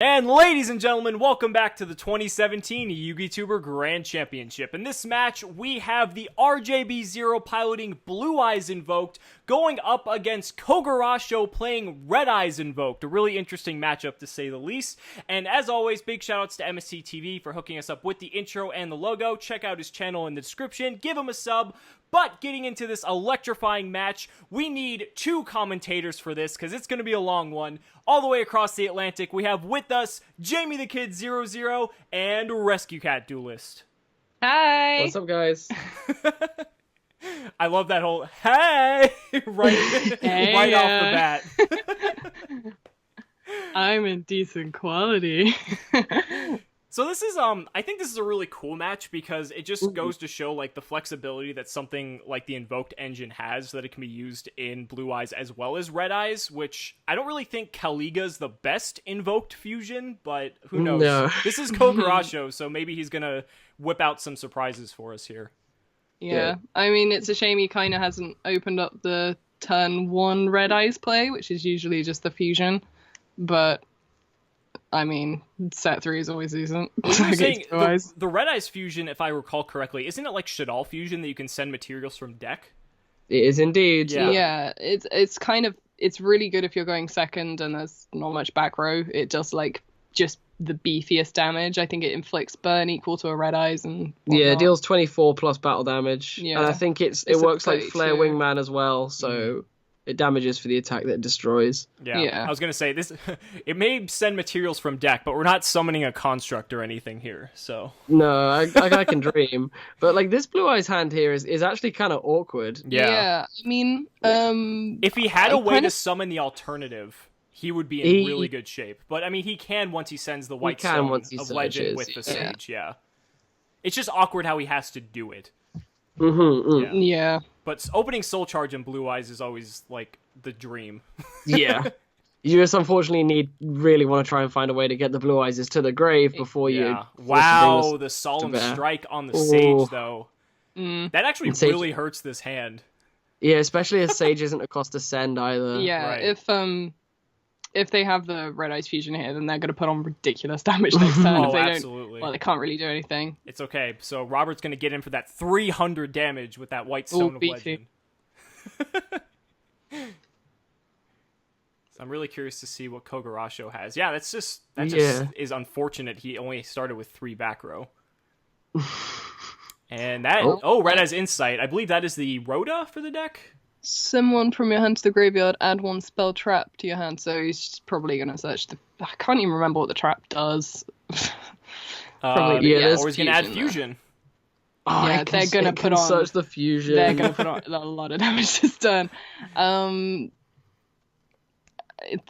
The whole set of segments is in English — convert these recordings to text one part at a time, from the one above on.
And ladies and gentlemen, welcome back to the 2017 YugiTuber Grand Championship. In this match, we have the TheRJB0 piloting Blue Eyes Invoked going up against Kogarasho playing Red Eyes Invoked. A really interesting matchup to say the least. And as always, big shoutouts to MSC TV for hooking us up with the intro and the logo. Check out his channel in the description. Give him a sub. But getting into this electrifying match, we need two commentators for this because it's going to be a long one. All the way across the Atlantic, we have with us Jamie the Kid 00 and Rescue Cat Duelist. Hi! What's up, guys? I love that whole hey right off the bat. I'm in decent quality. So this is, I think this is a really cool match because it just goes to show, like, the flexibility that something like the Invoked engine has, so that it can be used in Blue Eyes as well as Red Eyes, which I don't really think Caliga's the best Invoked fusion, but who knows? No. This is Kogarasho, so maybe he's gonna whip out some surprises for us here. Yeah, I mean, it's a shame he kind of hasn't opened up the turn 1 Red Eyes play, which is usually just the fusion, but... I mean, set 3 is always decent. The Red Eyes fusion, if I recall correctly, isn't it like Shadal fusion that you can send materials from deck? It is indeed. Yeah, it's really good if you're going second and there's not much back row. It does like just the beefiest damage. I think it inflicts burn equal to a Red Eyes and whatnot. Yeah, it deals 24 plus battle damage. Yeah. And I think it works like Flare Wingman as well, so it damages for the attack that it destroys. Yeah. I was gonna say this. It may send materials from deck, but we're not summoning a construct or anything here. So no, I can dream. But like this Blue Eyes hand here is actually kind of awkward. Yeah. I mean, if he had a way to summon the alternative, he would be in really good shape. But I mean, he can once he sends the White Stone of Legend with the Sage. Yeah. It's just awkward how he has to do it. Yeah. But opening Soul Charge in Blue Eyes is always, like, the dream. Yeah. You just unfortunately really want to try and find a way to get the Blue Eyes to the grave before you... Wow, the Solemn Strike on the Sage, though. That actually really hurts this hand. Yeah, especially as Sage isn't a cost to send either. Yeah, right. If they have the Red Eyes fusion here, then they're going to put on ridiculous damage next turn. Oh, absolutely. Well, they can't really do anything. It's okay. So Robert's going to get in for that 300 damage with that White Stone of Legend. So I'm really curious to see what Kogarasho has. Yeah, that just is unfortunate. He only started with 3 back row. And that... Red Eyes Insight. I believe that is the Rhoda for the deck? Summon from your hand to the graveyard, add 1 spell trap to your hand. So he's probably going to search the... I can't even remember what the trap does. Or he's going to add fusion. Oh, yeah, they're going to put on... search the fusion. They're going to put on a lot of damage this turn.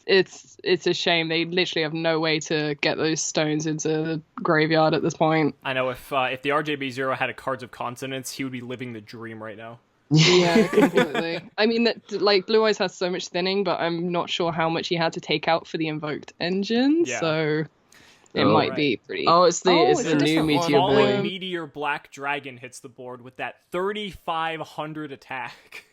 It's a shame. They literally have no way to get those stones into the graveyard at this point. I know, if the TheRJB0 had a Cards of Consonance, he would be living the dream right now. Yeah, completely. I mean, like Blue Eyes has so much thinning, but I'm not sure how much he had to take out for the Invoked engine, so it might be pretty... Oh, it's the new Meteor Boy. Meteor Black Dragon hits the board with that 3,500 attack.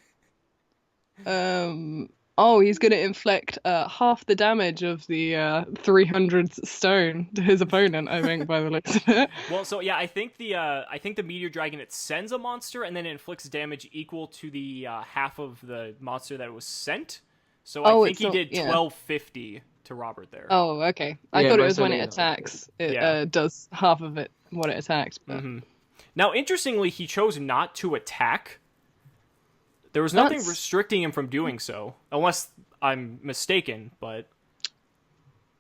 He's going to inflict half the damage of the 300 stone to his opponent, I think, by the looks of it. Well, so yeah, I think the Meteor Dragon, it sends a monster and then it inflicts damage equal to the half of the monster that it was sent. So I think he did 1250 to Robert there. Oh, okay. I thought it was when it attacks. It does half of it when it attacks. But... Now, interestingly, he chose not to attack. There was nothing restricting him from doing so, unless I'm mistaken, but...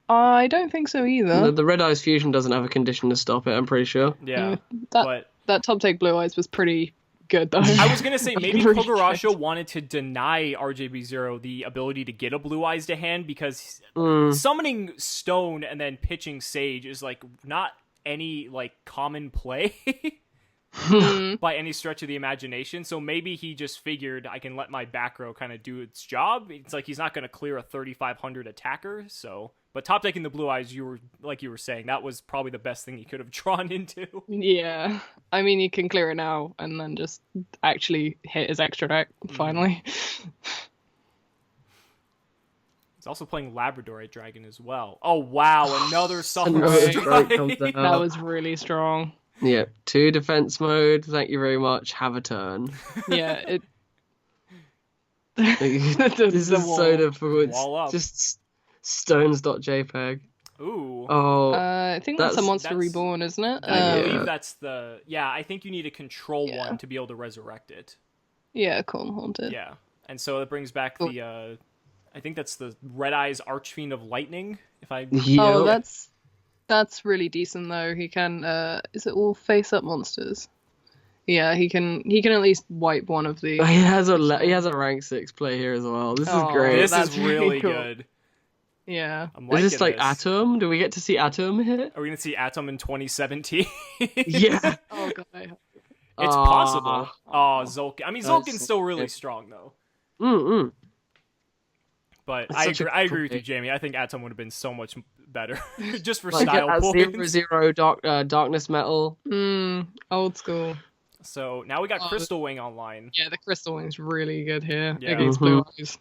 I don't think so either. The Red Eyes fusion doesn't have a condition to stop it, I'm pretty sure. Yeah, that top take Blue Eyes was pretty good, though. I was going to say, maybe Kogarasho wanted to deny TheRJB0 the ability to get a Blue Eyes to hand, because summoning Stone and then pitching Sage is, like, not any, like, common play. By any stretch of the imagination, so maybe he just figured I can let my back row kind of do its job. It's like he's not going to clear a 3,500 attacker, so... But top decking the Blue Eyes, you were saying, that was probably the best thing he could have drawn into. Yeah. I mean, you can clear it now, and then just actually hit his extra deck, finally. He's also playing Labradorite Dragon as well. Oh, wow. Another Summer Another Strike. strike comes out. That was really strong. Yeah, 2 defense mode. Thank you very much. Have a turn. Yeah, it. This is so difficult. Wall up. It's just stones.jpg. Ooh. Oh, I think that's a Monster that's- Reborn, isn't it? I believe that's the... Yeah, I think you need a control Yeah. one to be able to resurrect it. Yeah, Calm Haunted. Yeah. And so it brings back the... I think that's the Red Eyes Archfiend of Lightning. If I... yeah. Oh, that's really decent though. He can. Is it all face-up monsters? Yeah, he can at least wipe one of the. He has a rank 6 play here as well. This is Oh, great. This that's is really cool. good. Yeah. I'm Is liking this like Atom? Do we get to see Atom here? Are we going to see Atom in 2017? Yeah. Oh god. It's possible. Oh, Zulkin. I mean, That's Zulkin's so still really good. strong, though. Mm-mm. But That's I such a agree, I agree with you, complete- Jamie. I think Atom would have been so much better. Just for Like style at points. 0/0 darkness metal. Old school. So now we got Oh, Crystal Wing online. Yeah, the Crystal Wing's really good here Yeah. against Blue Eyes.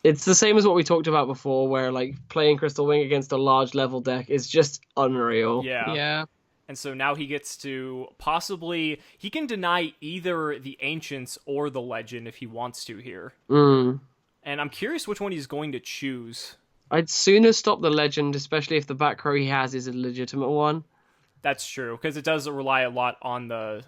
It's the same as what we talked about before, where like playing Crystal Wing against a large level deck is just unreal. Yeah. Yeah. And so now he gets to possibly... He can deny either the Ancients or the Legend if he wants to here. Mm. And I'm curious which one he's going to choose. I'd sooner stop the legend, especially if the back row he has is a legitimate one. That's true, because it does rely a lot on the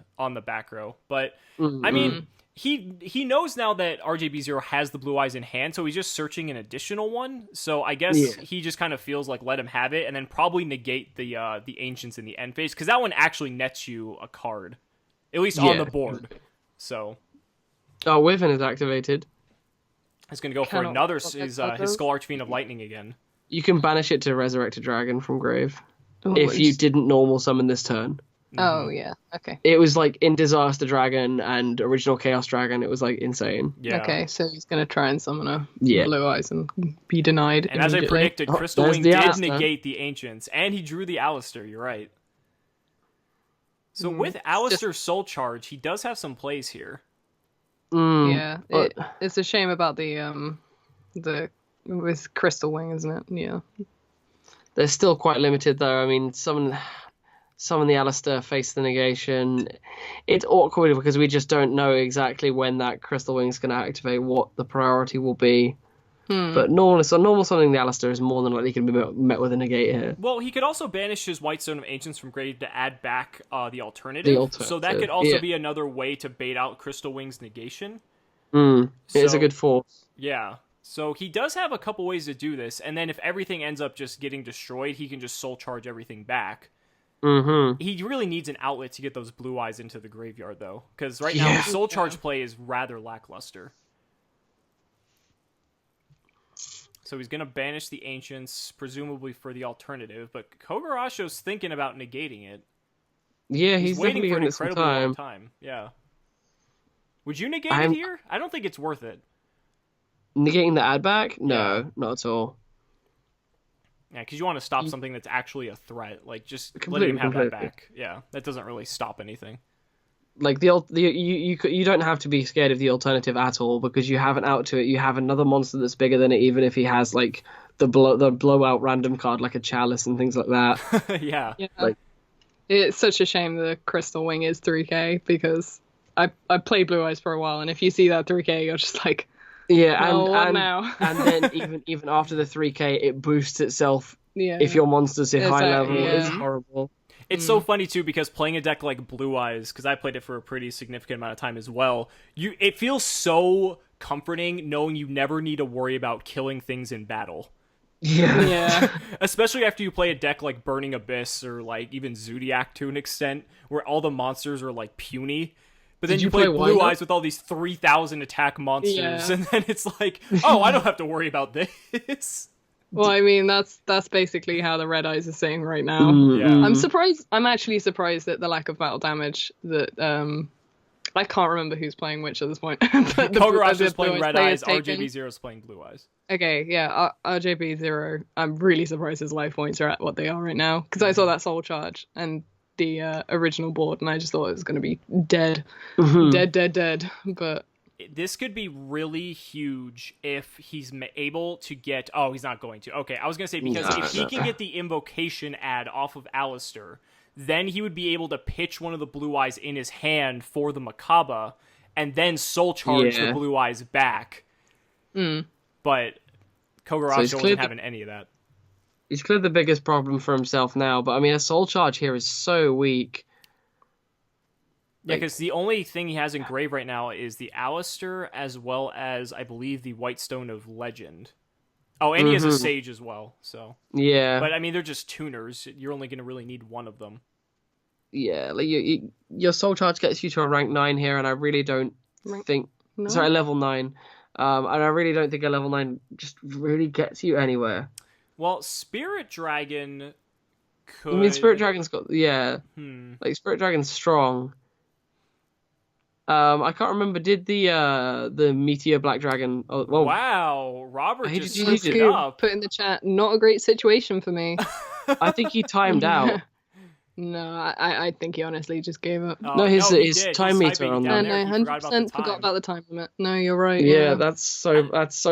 back row. But Mm-hmm. I mean, he knows now that RJB0 has the Blue Eyes in hand, so he's just searching an additional one. So I guess Yeah. he just kind of feels like let him have it, and then probably negate the Ancients in the end phase, because that one actually nets you a card, at least on Yeah. the board. So Oh, Wyvern is activated. he's gonna go for Cannot another stop his that his card. Skull Archfiend of Lightning again. You can banish it to resurrect a dragon from grave Oh, if you it's- didn't normal summon this turn. Oh yeah. Okay. It was like in Disaster Dragon and Original Chaos Dragon. It was like insane. Yeah. Okay, so he's gonna try and summon a Yeah. Blue Eyes and be denied. And as I immediately. predicted, Oh, Crystal there's Wing the did Alistair. negate the Ancients, and he drew the Alistair, you're right. So with Alistair's Soul Charge, he does have some plays here. Mm, Yeah, but- it's a shame about the with Crystal Wing, isn't it? Yeah. They're still quite limited though. I mean, summon the Alistair, face the negation. It's awkward because we just don't know exactly when that Crystal Wing's going to activate, what the priority will be. But normal summoning the Alistair is more than likely going to be met with a negate here. Well, he could also banish his White Stone of Ancients from grave to add back the alternative. The alternative, So that could also yeah. be another way to bait out Crystal Wing's negation. It is So- a good force. Yeah. So he does have a couple ways to do this, and then if everything ends up just getting destroyed, he can just Soul Charge everything back. Mm-hmm. He really needs an outlet to get those Blue Eyes into the graveyard, though, because right now Yeah. his Soul Charge play is rather lackluster. So he's going to banish the Ancients, presumably for the alternative, but Kogarasho's thinking about negating it. Yeah, He's he's waiting definitely for an giving it some incredibly long time. time. Yeah. Would you negate I'm- it here? I don't think it's worth it. Negating the add back? No, not at all. Yeah, because you want to stop something that's actually a threat. Like, just Completely, letting him have that completely. back. Yeah, that doesn't really stop anything. Like you don't have to be scared of the alternative at all because you have an out to it. You have another monster that's bigger than it, even if he has like the blowout random card like a chalice and things like that. Yeah. Yeah. Like- It's such a shame the Crystal Wing is 3k because I played Blue Eyes for a while, and if you see that 3k, you're just like, Yeah, no, what and now? and then even after the 3k, it boosts itself Yeah. if your monster's hit high Exactly, level. It's yeah. horrible. It's so funny too because playing a deck like Blue Eyes, because I played it for a pretty significant amount of time as well. It feels so comforting knowing you never need to worry about killing things in battle. Yeah. Yeah. Especially after you play a deck like Burning Abyss or like even Zodiac to an extent, where all the monsters are like puny. But then Did you you play play Blue Wind Up? Eyes with all these 3,000 attack monsters, Yeah. and then it's like, oh, I don't have to worry about this. Well, I mean, that's basically how the Red Eyes are saying right now. Yeah. I'm surprised. I'm actually surprised at the lack of battle damage that I can't remember who's playing which at this point. But Kogarasho's the playing Blue Red player's Eyes, taken. RJB0's playing Blue Eyes. Okay, yeah, RJB0. I'm really surprised his life points are at what they are right now because I saw that Soul Charge and the original board, and I just thought it was going to be dead, dead. But this could be really huge if he's able to get... Oh, he's not going to. Okay, I was going to say, because if he can get the invocation ad off of Alistair, then he would be able to pitch one of the Blue Eyes in his hand for the Makaba, and then soul charge the Blue Eyes back. But Kogarasho wasn't having any of that. He's cleared the biggest problem for himself now, but I mean, a soul charge here is so weak. Yeah, because the only thing he has in grave right now is the Alistair, as well as, I believe, the White Stone of Legend. Oh, and he has a Sage as well, so... Yeah. But, I mean, they're just tuners. You're only going to really need one of them. Yeah, like your soul charge gets you to a rank 9 here, and I really don't think... No? Sorry, level 9. And I really don't think a level 9 just really gets you anywhere. Well, Spirit Dragon could... I mean, Spirit Dragon's got... Yeah. Like, Spirit Dragon's strong. I can't remember. Did the Meteor Black Dragon? Oh, well, wow, Robert just did it up. Put in the chat. Not a great situation for me. I think he timed out. No, I think he honestly just gave up. Oh, no, his time meter on there. there. No, 100% forgot about the time limit. No, you're right. Yeah, that's so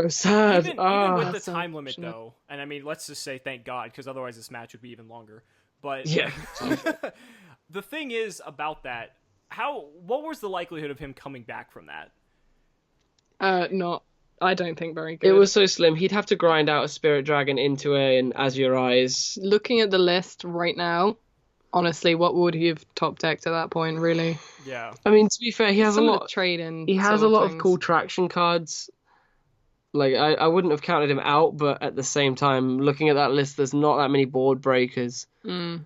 sad. Even with the time limit, though, and I mean, let's just say thank God, because otherwise this match would be even longer. But yeah, the thing is about that. What was the likelihood of him coming back from that? I don't think very good. It was so slim. He'd have to grind out a Spirit Dragon into an Azure Eyes. Looking at the list right now, honestly, what would he have top decked at that point, really? Yeah. I mean, to be fair, he has a lot of trade-in. He has a lot of cool traction cards. Like, I wouldn't have counted him out, but at the same time, looking at that list, there's not that many board breakers.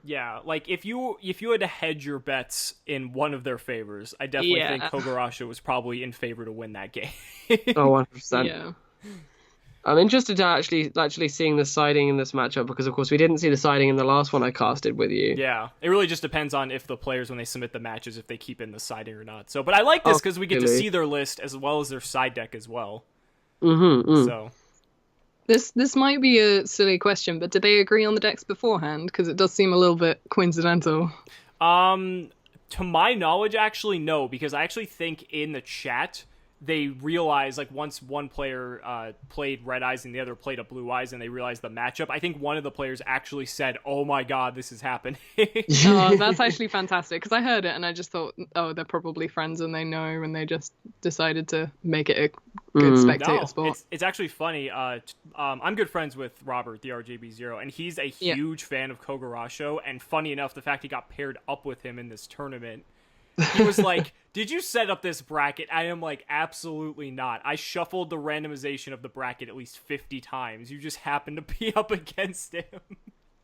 Yeah, like, if you had to hedge your bets in one of their favors, I definitely think Kogarasho was probably in favor to win that game. 100%. Yeah. I'm interested to actually seeing the siding in this matchup, because, of course, we didn't see the siding in the last one I casted with you. Yeah, it really just depends on if the players, when they submit the matches, if they keep in the siding or not. So, but I like this because we get to see their list as well as their side deck as well. So this might be a silly question, but did they agree on the decks beforehand? Because it does seem a little bit coincidental. To my knowledge, actually, no, because I actually think in the chat they realized, like, once one player played Red Eyes and the other played a Blue Eyes, and they realized the matchup, I think one of the players actually said, "Oh my God, this is happening." That's actually fantastic, because I heard it and I just thought, oh, they're probably friends and they know, and they just decided to make it a good spectator sport. It's actually funny. I'm good friends with Robert, TheRJB0, and he's a huge fan of Kogarasho, and funny enough, the fact he got paired up with him in this tournament, he was like, "Did you set up this bracket?" I am like, absolutely not. I shuffled the randomization of the bracket at least 50 times. You just happened to be up against him.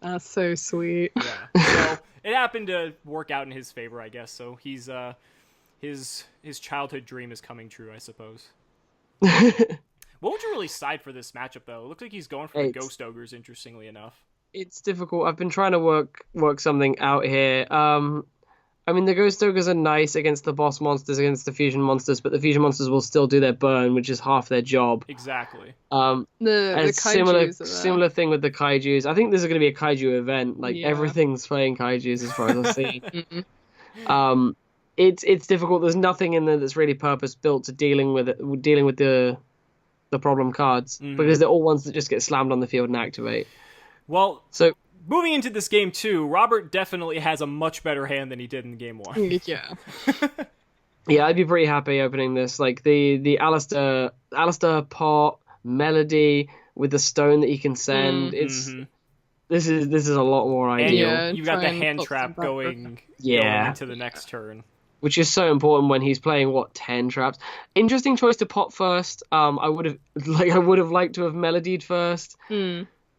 That's so sweet. Yeah. So it happened to work out in his favor, I guess. So he's his childhood dream is coming true, I suppose. What would you really side for this matchup, though? It looks like he's going for the Ghost Ogres, interestingly enough. It's difficult. I've been trying to work something out here. I mean, the Ghost Ogres are nice against the boss monsters, against the fusion monsters, but the fusion monsters will still do their burn, which is half their job. Exactly. The kaijus similar thing with the kaijus. I think this is going to be a kaiju event. Like, everything's playing kaijus as far as I see. It's difficult. There's nothing in there that's really purpose built to dealing with the problem cards, because they're all ones that just get slammed on the field and activate. Well, so moving into this game too, Robert definitely has a much better hand than he did in game 1. Yeah. Yeah, I'd be pretty happy opening this. Like the Alistair pot melody with the stone that he can send. This is a lot more ideal. And you've got the hand trap going into the next turn, which is so important when he's playing 10 traps. Interesting choice to pot first. I would have liked to have melodied first.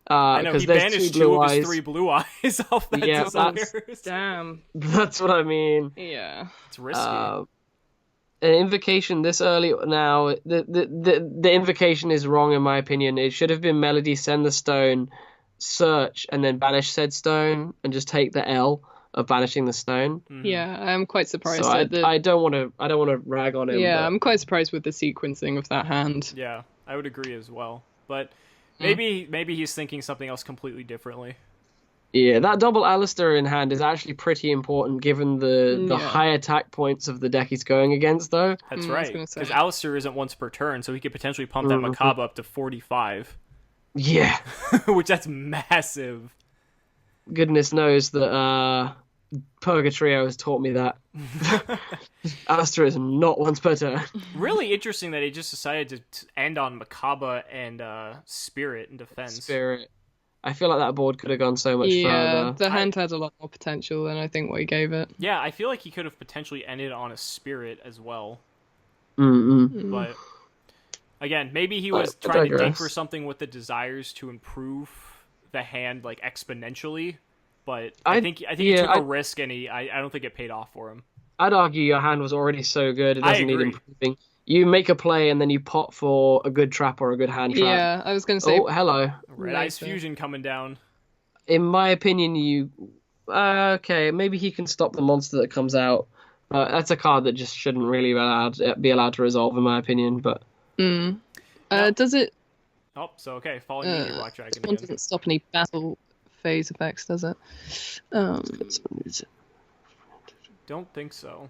I know, he banished 2 of his 3 Blue Eyes off that desires. Damn. That's what I mean. Yeah. It's risky. An invocation this early now, the invocation is wrong in my opinion. It should have been melody, send the stone, search, and then banish said stone, and just take the L of banishing the stone. Yeah, I'm quite surprised. So I don't want to rag on him. Yeah, but I'm quite surprised with the sequencing of that hand. Yeah, I would agree as well. But maybe he's thinking something else completely differently. Yeah, that double Alistair in hand is actually pretty important given the Yeah. high attack points of the deck he's going against, though. That's I was right. gonna say. Because Alistair isn't once per turn, so he could potentially pump that Macabre up to 45. Yeah, Which that's massive. goodness knows that Purgatrio has taught me that. Alistair is not once per turn. Really interesting that he just decided to end on Macabre and Spirit in defense. Spirit. I feel like that board could have gone so much Yeah, further. the hand had a lot more potential than I think what he gave it. Yeah, I feel like he could have potentially ended on a Spirit as well. But again, maybe he was I trying to dig digress. for something with the desires to improve the hand like exponentially. But I think he took a risk, and I don't think it paid off for him. I'd argue your hand was already so good it I doesn't need agree. improving. You make a play and then you pot for a good trap or a good hand trap. Yeah, I was going to say. Oh, hello. Red Eyes Later. Fusion coming down. In my opinion, you... okay, maybe he can stop the monster that comes out. That's a card that just shouldn't really be allowed to resolve, in my opinion, but... Does it? Oh, so okay, Falling Meteor Black Dragon This one again. doesn't stop any battle phase effects, does it? Don't think so.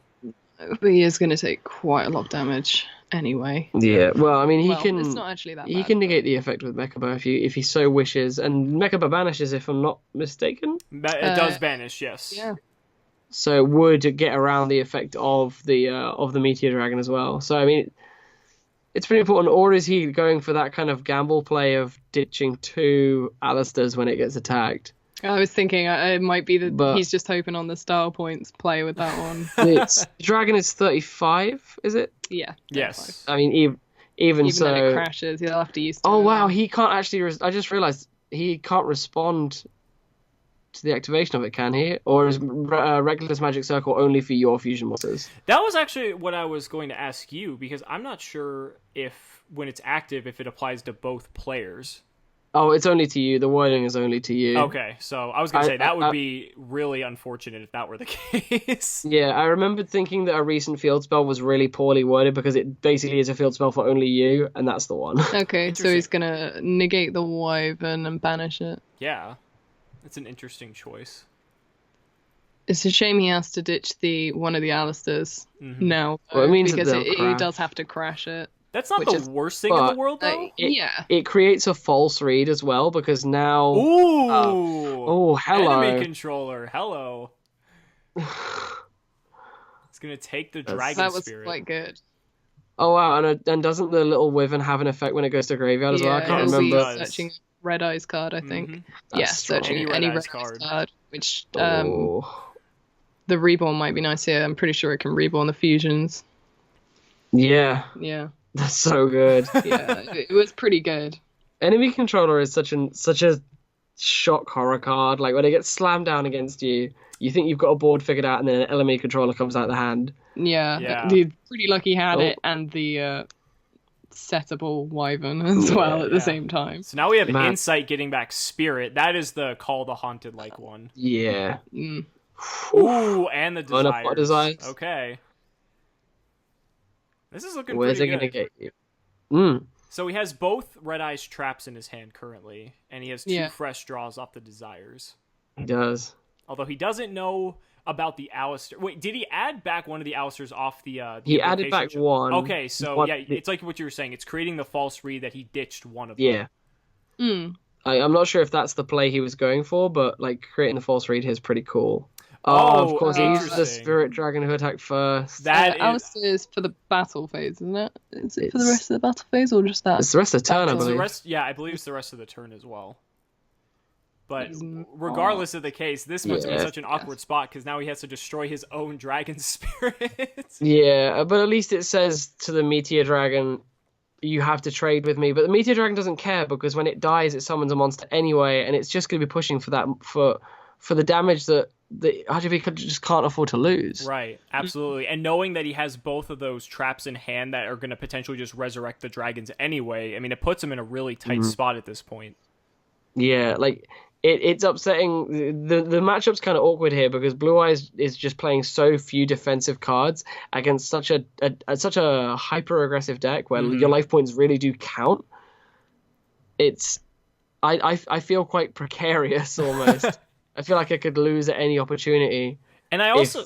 But he is going to take quite a lot of damage anyway. Yeah, well, I mean, he Well, can... it's not actually that He bad. can negate the effect with Mechaba if he so wishes, and Mechaba banishes, if I'm not mistaken. It does banish, yes. Yeah. So it would get around the effect of the Meteor Dragon as well. So I mean, it's pretty important. Or is he going for that kind of gamble play of ditching two Alistairs when it gets attacked? I was thinking it might be that But- he's just hoping on the style points play with that one. It's Dragon is 35, is it? Yeah. Yes. I mean, even Even so. then it crashes, he'll have to use. Oh wow, he can't actually. I just realised he can't respond to the activation of it, can he? Or is Reckless Magic Circle only for your fusion monsters? That was actually what I was going to ask you, because I'm not sure if, when it's active, if it applies to both players. Oh, it's only to you. The wording is only to you. Okay, so I was going to say, that would be really unfortunate if that were the case. Yeah, I remembered thinking that a recent field spell was really poorly worded because it basically is a field spell for only you, and that's the one. Okay, so he's gonna negate the Wyvern and banish it. Yeah, that's an interesting choice. It's a shame he has to ditch one of the Alistairs now, Well, it means that because they'll he crash. does have to crash it. That's not Which the is- worst thing in the but- world, though. Yeah. It creates a false read as well because now... Ooh! Oh, hello. Enemy controller, hello. It's going to take the Dragon That was Spirit. quite good. Oh wow, and doesn't the little Wyvern have an effect when it goes to graveyard as well? I can't it'll remember. Yes. be searching Red Eyes card, I think. Mhm. Yeah, That's strong. searching Any any Red Red Eyes Eyes card. card, which Oh. the Reborn might be nice here. I'm pretty sure it can Reborn the fusions. Yeah, Yeah, that's so good. yeah, it was pretty good. Enemy controller is such a shock horror card. Like when it gets slammed down against you, you think you've got a board figured out, and then an enemy controller comes out the hand. Yeah, Yeah. he's pretty lucky he had Oh. it and the settable Wyvern as well at the yeah. same time. So now we have Man. Insight getting back Spirit. That is the Call the Haunted like one. Yeah. Mm. Ooh, and the Oh, and a pot Desires. Desires. Okay. This is looking Where's it pretty gonna good. get you? So he has both Red Eyes traps in his hand currently, and he has two Yeah. fresh draws off the Desires. He does. Although he doesn't know about the Alistair. Wait, did he add back one of the Alistairs off the He added invocation back ship? one. Okay, so One- yeah, it's like what you were saying. It's creating the false read that he ditched one of them. Yeah. Mm. I'm not sure if that's the play he was going for, but like creating the false read here is pretty cool. Oh, Of course, he used the interesting. Spirit Dragon who attacked first. That is... Alistair is for the battle phase, isn't it? Is it for the rest of the battle phase or just that? It's the rest of the turn, I It's the believe. rest, yeah, I believe it's the rest of the turn as well. But He's- regardless of the case, this puts him in Yeah. such an awkward spot because now he has to destroy his own dragon spirit. Yeah, but at least it says to the Meteor Dragon, you have to trade with me. But the Meteor Dragon doesn't care because when it dies, it summons a monster anyway, and it's just going to be pushing for that for the damage that the RGB just can't afford to lose. Right, absolutely. And knowing that he has both of those traps in hand that are going to potentially just resurrect the dragons anyway, I mean, it puts him in a really tight spot at this point. Yeah, like it's upsetting. The matchup's kind of awkward here because Blue Eyes is just playing so few defensive cards against such a hyper aggressive deck where your life points really do count. It's I feel quite precarious almost. I feel like I could lose at any opportunity. And If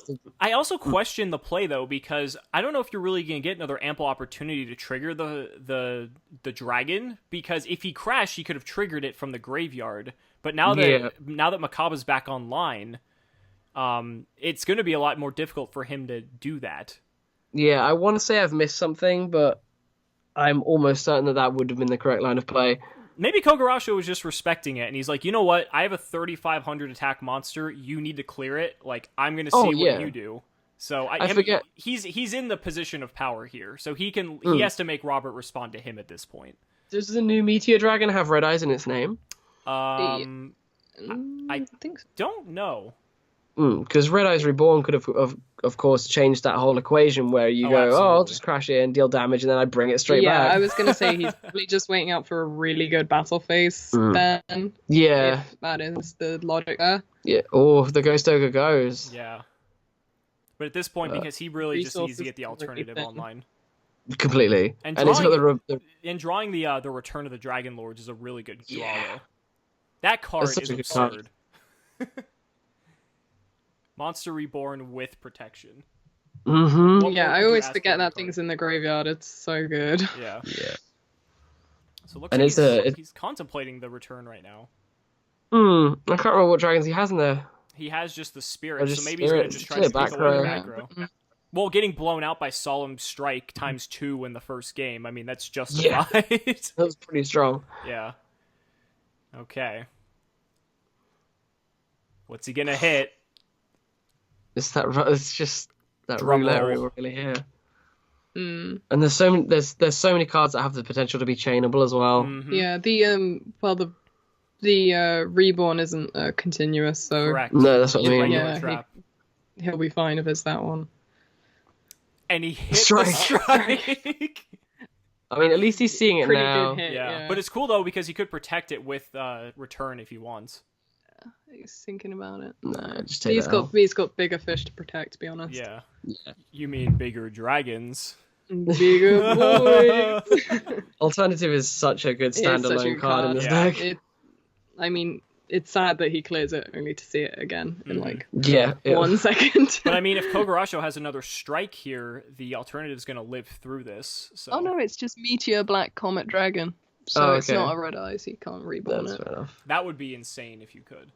I also question the play though, because I don't know if you're really going to get another ample opportunity to trigger the dragon, because if he crashed, he could have triggered it from the graveyard. But now that Makaba's back online, it's going to be a lot more difficult for him to do that. Yeah, I want to say I've missed something, but I'm almost certain that would have been the correct line of play. Maybe Kogarasho was just respecting it, and he's like, you know what? I have a 3,500 attack monster. You need to clear it. Like, I'm going to see what you do. So I forget. He's in the position of power here, so he has to make Robert respond to him at this point. Does the new Meteor Dragon have red eyes in its name? I think so. don't know. Because Red Eyes Reborn could have, of course, changed that whole equation where you go, absolutely. I'll just crash it and deal damage, and then I bring it straight Yeah, back. I was going to say he's probably just waiting out for a really good battle phase then. Yeah. If that is the logic there. Yeah. Oh, if the Ghost Ogre goes. Yeah. But at this point, because he really just needs to resources get the alternative really thin. online. Completely. And it's got drawing the Return of the Dragon Lords is a really good draw, Yeah. though. That card That's such is a good card. absurd. Monster Reborn with protection. Mm-hmm. What Yeah, more I could you always ask forget for that the thing's card? in the graveyard. It's so good. Yeah. Yeah. So it looks And like he's contemplating the return right now. I can't remember what dragons he has in there. He has just the spirit, just so maybe he's going to spirit. just try to Clear take away the back aggro. Well, getting blown out by Solemn Strike ×2 in the first game, I mean, that's justified. That was pretty strong. Yeah. Okay. What's he going to hit? It's just that Drum roulette roll. wheel really here. And there's so many cards that have the potential to be chainable as well. Mhm. Yeah, the reborn isn't continuous, so Correct. No, that's what I mean. Regular Yeah, trap. he'll be fine if it's that one. And he hit Strike. the strike. I mean, at least he's seeing it Pretty now. good hit. Yeah. But it's cool though because he could protect it with return if he wants. He's thinking about it. No, just take that out. He's got bigger fish to protect, to be honest. Yeah. Yeah. You mean bigger dragons? Bigger boys. Alternative is such a good It is such a standalone good card in card. this Yeah. deck. I mean, it's sad that he clears it only to see it again in like Yeah. 1 second. But I mean, if Kogarasho has another strike here, the alternative is going to live through this. So. Oh no, it's just Meteor Black Comet Dragon. So Oh, it's okay. not a red eyes, he can't reborn That's it. fair enough. That would be insane if you could.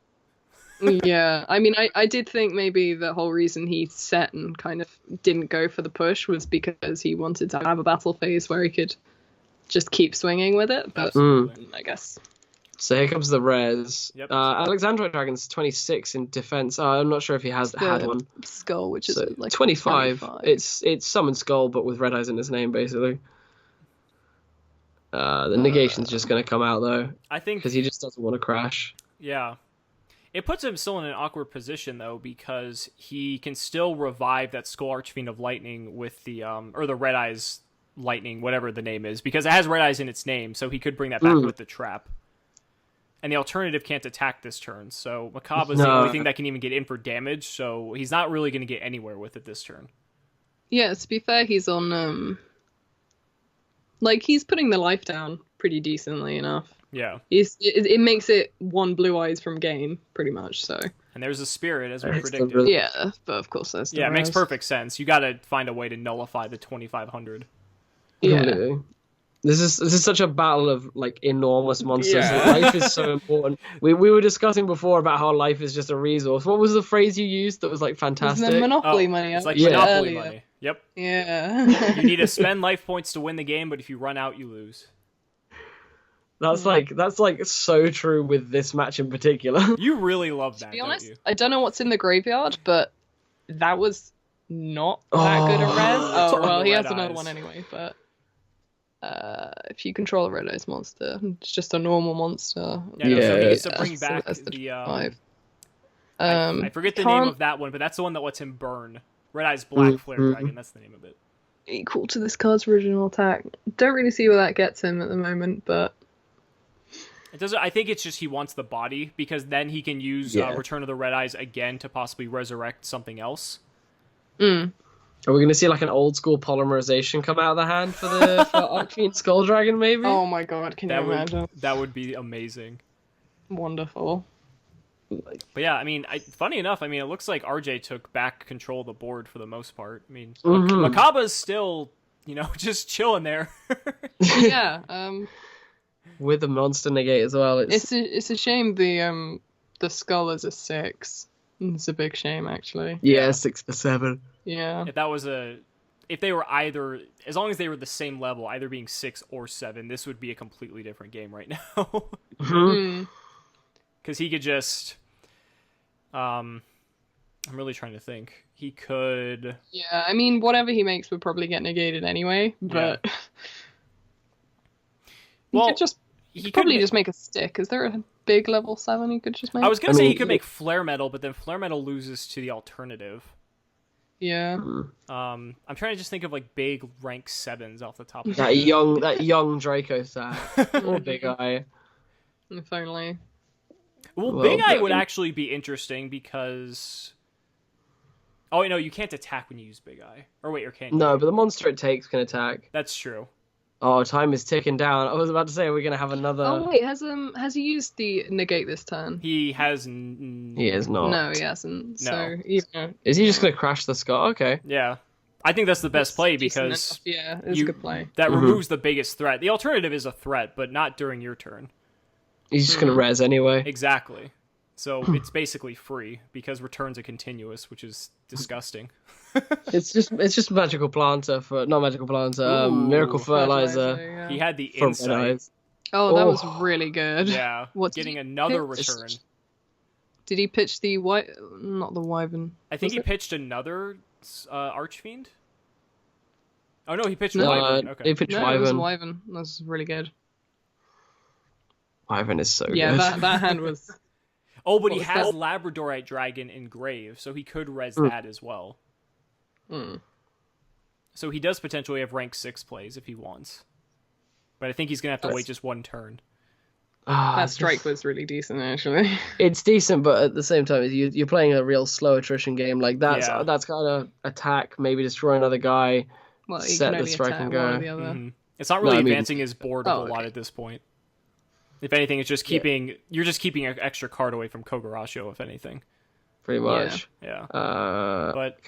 Yeah, I mean, I did think maybe the whole reason he set and kind of didn't go for the push was because he wanted to have a battle phase where he could just keep swinging with it, but Absolutely. I guess. So here comes the res. Yep. Alexandrite Dragon's 26 in defense. I'm not sure if he has had The one. Skull, which is So like 25. It's Summon Skull, but with red eyes in his name, basically. The negation's just going to come out, though, I think, because he just doesn't want to crash. yeah. It puts him still in an awkward position, though, because he can still revive that Skull Archfiend of Lightning with the, or the Red Eyes Lightning, whatever the name is, because it has Red Eyes in its name, so he could bring that back with the trap. And the alternative can't attack this turn, so Makaba's the only thing that can even get in for damage, so he's not really going to get anywhere with it this turn. Yeah, to be fair, he's on like he's putting the life down pretty decently enough. Yeah. It makes it one blue eyes from game, pretty much, so. And there's a spirit, as we That's predicted. the- Yeah, but of course that's the Yeah, it makes res. perfect sense. You got to find a way to nullify the 2,500. Yeah. Completely. This is such a battle of like enormous monsters. Yeah. Life is so important. We were discussing before about how life is just a resource. What was the phrase you used that was like Isn't fantastic? it Monopoly Oh, money? It's I like said Monopoly earlier. money. Yep. Yeah. You need to spend life points to win the game, but if you run out, you lose. That's like so true with this match in particular. You really love that, To be don't honest, you? I don't know what's in the graveyard, but that was not that good a res. It's Oh, well, on he the has red another eyes. one anyway, but if you control a red eyes monster, it's just a normal monster. Yeah, no, so he Yeah. needs to bring So back that's the the... 5. I forget the name of that one, but that's the one that lets him burn. Red Eyes Black Flare Dragon, that's the name of it. Equal to this card's original attack. Don't really see where that gets him at the moment, but It doesn't. I think it's just he wants the body, because then he can use Return of the Red Eyes again to possibly resurrect something else. Are we going to see like an old school polymerization come out of the hand for Arcane Skull Dragon, maybe? oh my god, can you imagine? That would be amazing. Wonderful. But yeah, I mean, funny enough, I mean, it looks like RJ took back control of the board for the most part. I mean, Makaba's still, just chilling there. Yeah. With the monster negate as well. It's a shame the skull is a 6. It's a big shame, actually. Yeah, 6 for 7. Yeah. If they were either, as long as they were the same level, either being 6 or 7, this would be a completely different game right now. Because he could just, I'm really trying to think. He could. Yeah, I mean, whatever he makes would probably get negated anyway, but he could probably just make a stick. Is there a big level 7 he could just make? I was going to say he could make flare metal, but then flare metal loses to the alternative. Yeah. I'm trying to just think of like big rank 7s off the top of that young Draco side. Or Big Eye. If only. Well, Big Eye would actually be interesting because... Oh, wait, no, you can't attack when you use Big Eye. Or wait, or can you? No, but the monster it takes can attack. That's true. Oh, time is ticking down. I was about to say we're going to have another... Oh, wait, has he used the negate this turn? He has... He has not. No, he hasn't. No. So, yeah. Is he just going to crash the skull? Okay. Yeah. I think that's the best play because... Yeah, it's a good play. That removes the biggest threat. The alternative is a threat, but not during your turn. He's just going to res anyway. Exactly. So it's basically free because returns are continuous, which is disgusting. It's just magical planter for not magical planter, miracle fertilizer. Yeah. He had the insight. Oh, that was really good. Yeah, getting another return. Did he pitch the not the wyvern? I think he pitched another archfiend. Oh no, he pitched wyvern. Okay, he pitched wyvern. wyvern. It was a wyvern. That was really good. Wyvern is so good. Yeah, that hand was. Oh, but he has Labradorite Dragon Engrave, so he could res that as well. So he does potentially have rank 6 plays if he wants. But I think he's going to have to wait just one turn. That strike was really decent, actually. It's decent, but at the same time, you're playing a real slow attrition game. Like, that's kind of attack, maybe destroy another guy, set the strike and go. It's not really advancing his board a whole lot at this point. If anything, it's just you're just keeping an extra card away from Kogarasho, if anything. Pretty much. Yeah. But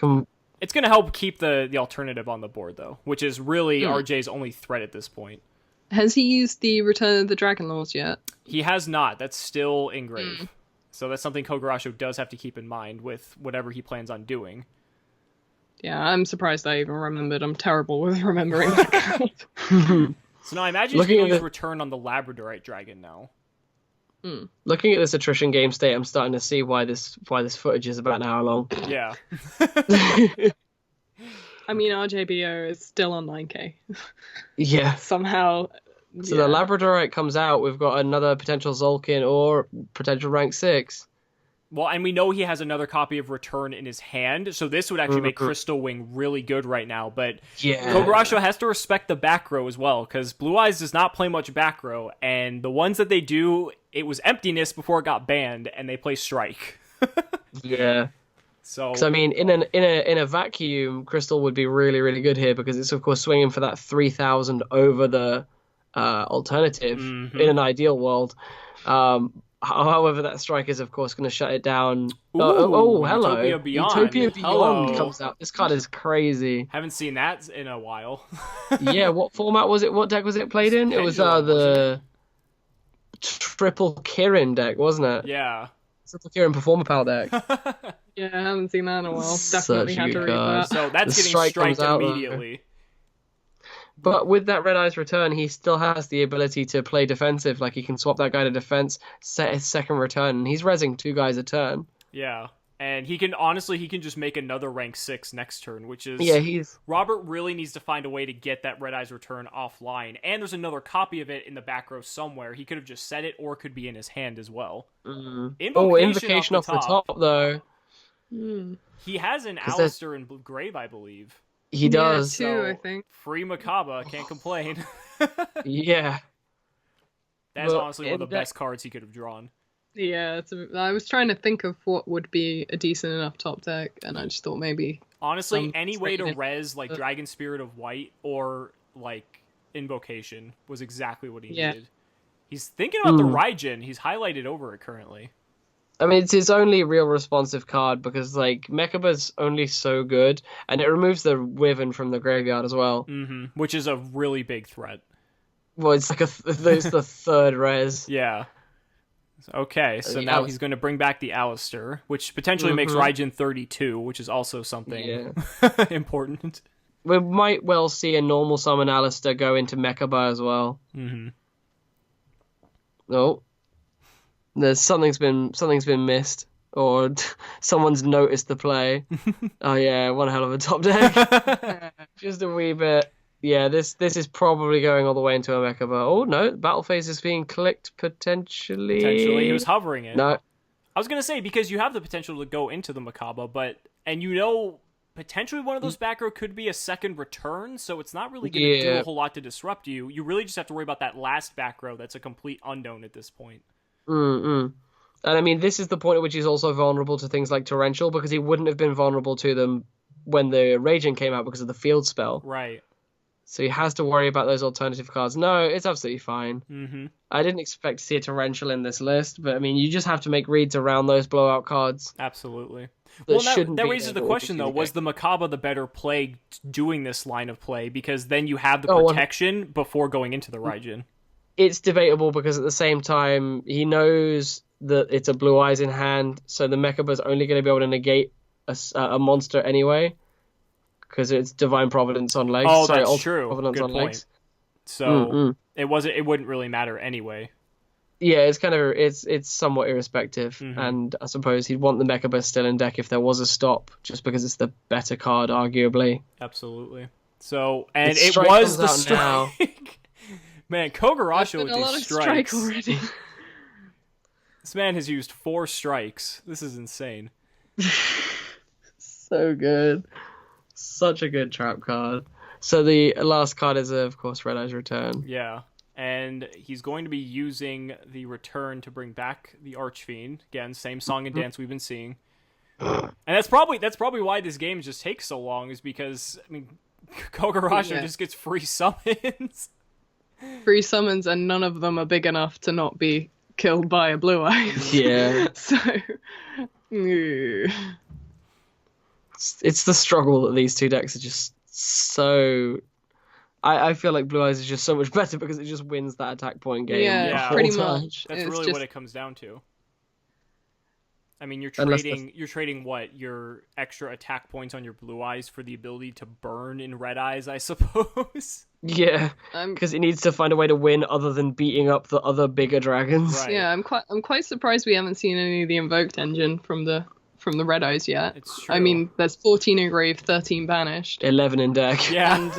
it's going to help keep the alternative on the board, though, which is really RJ's only threat at this point. Has he used the Return of the Dragon Lords yet? He has not. That's still Engrave. So that's something Kogarasho does have to keep in mind with whatever he plans on doing. Yeah, I'm surprised I even remembered. I'm terrible with remembering that card. So now I imagine he's going to return on the Labradorite Dragon now. Looking at this attrition game state, I'm starting to see why this footage is about an hour long. Yeah. I mean, RJB0 is still on 9k. Yeah. Somehow. So the Labradorite comes out, we've got another potential Zolkin or potential rank 6. Well, and we know he has another copy of Return in his hand, so this would actually make Crystal Wing really good right now, but Kogarasho has to respect the back row as well, because Blue Eyes does not play much back row, and the ones that they do, it was Emptiness before it got banned, and they play Strike. Yeah. So I mean, in a vacuum, Crystal would be really, really good here, because it's, of course, swinging for that 3,000 over the alternative in an ideal world. However, that strike is, of course, going to shut it down. Hello. Utopia Beyond. Utopia Beyond comes out. This card is crazy. Haven't seen that in a while. Yeah, what format was it? What deck was it played in? It was the Triple Kirin deck, wasn't it? Yeah. Triple Kirin Performer Pal deck. Yeah, I haven't seen that in a while. Such Definitely had to read that. So that's getting striked immediately. But with that Red Eyes return, he still has the ability to play defensive. Like, he can swap that guy to defense, set his second return, and he's rezzing 2 guys a turn. Yeah. And he can just make another rank 6 next turn, which is... Yeah, Robert really needs to find a way to get that Red Eyes return offline. And there's another copy of it in the back row somewhere. He could have just set it, or it could be in his hand as well. Invocation off the top, though. He has an Alistair in Grave, I believe. He does. Yeah, too, I think. Free Makaba, can't complain. Yeah. That's honestly one of the best cards he could have drawn. Yeah, I was trying to think of what would be a decent enough top deck, and I just thought maybe... Honestly, any way to res, like, Dragon Spirit of White or, like, Invocation was exactly what he needed. He's thinking about the Raijin. He's highlighted over it currently. I mean, it's his only real responsive card because like Mechaba's only so good, and it removes the Wyvern from the graveyard as well. Which is a really big threat. Well, it's like it's the third res. Yeah. Okay, so The now he's going to bring back the Alistair, which potentially makes Raijin 32, which is also something important. We might well see a normal summon Alistair go into Mechaba as well. Oh, there's something's been missed, or someone's noticed the play. Oh yeah, one hell of a top deck. Just a wee bit. Yeah, this is probably going all the way into a Mechaba. Oh no, battle phase is being clicked potentially. Potentially, he was hovering it. No, I was going to say, because you have the potential to go into the Mechaba, and potentially one of those back row could be a second return, so it's not really going to do a whole lot to disrupt you. You really just have to worry about that last back row that's a complete unknown at this point. And I mean, this is the point at which he's also vulnerable to things like Torrential, because he wouldn't have been vulnerable to them when the Raging came out because of the field spell. Right. So he has to worry about those alternative cards. No, it's absolutely fine. I didn't expect to see a Torrential in this list, but I mean, you just have to make reads around those blowout cards. Absolutely. That raises the question, though. Was the Mechaba the better play doing this line of play? Because then you have the protection before going into the Raijin. It's debatable because at the same time, he knows that it's a Blue Eyes in hand, so the Mechaba's only going to be able to negate a monster anyway, because it's Divine Providence on legs. Oh, that's true. Providence Good on point. legs. So it wouldn't really matter anyway. Yeah, it's somewhat irrespective, and I suppose he'd want the Mechaba still in deck if there was a stop, just because it's the better card, arguably. Absolutely. So, and it Strike was the comes out strike. Man, Kogarasho with these strikes. Strike already. This man has used 4 strikes. This is insane. So good. Such a good trap card. So the last card is, of course, Red Eye's Return. Yeah. And he's going to be using the return to bring back the Archfiend. Again, same song and dance we've been seeing. And that's probably why this game just takes so long, is because, I mean, Kogarasho just gets free summons. Free summons, and none of them are big enough to not be killed by a Blue Eyes. Yeah. So... It's the struggle that these two decks are just so... I feel like Blue Eyes is just so much better because it just wins that attack point game. Yeah, pretty much. That's really what it comes down to. I mean, you're trading what, your extra attack points on your Blue Eyes for the ability to burn in Red Eyes, I suppose. Yeah, because it needs to find a way to win other than beating up the other bigger dragons. Right. Yeah, I'm quite surprised we haven't seen any of the invoked engine from the Red Eyes yet. It's true. I mean, there's 14 engraved, 13 banished. 11 in deck. Yeah. And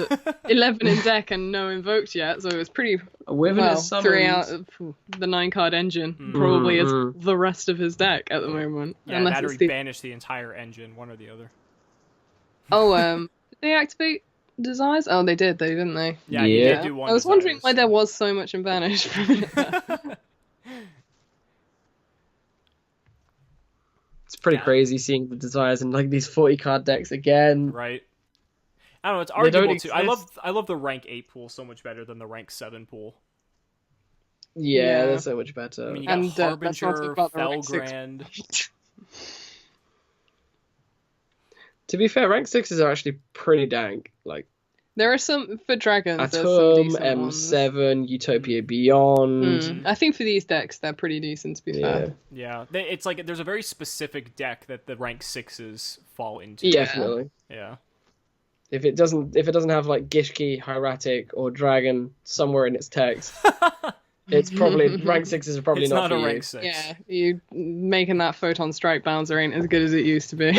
11 in deck and no invoked yet, so it was pretty... Wyvern is 3 out of the 9-card engine probably is the rest of his deck at the moment. Yeah, unless that it's or banish the entire engine, one or the other. Oh, did they activate Desires? Oh, they did, though, didn't they? Yeah, he did do one. I was wondering why there was so much in banish for a minute. It's pretty crazy seeing the Desires in like these 40-card decks again. Right. I don't know, it's arguable too. I love the rank 8 pool so much better than the rank 7 pool. Yeah, they're so much better. I mean, you got Harbinger, Felgrand. To be fair, rank 6s are actually pretty dank. Like, there are some for dragons. Atom, M7, Utopia Beyond. I think for these decks, they're pretty decent, to be fair. Yeah, it's like there's a very specific deck that the rank 6s fall into. Definitely. Yeah. If it doesn't have like Gishki, Hieratic, or Dragon somewhere in its text, it's probably rank 6s are probably it's not for a you. rank 6. Yeah, you making that Photon Strike bouncer ain't as good as it used to be.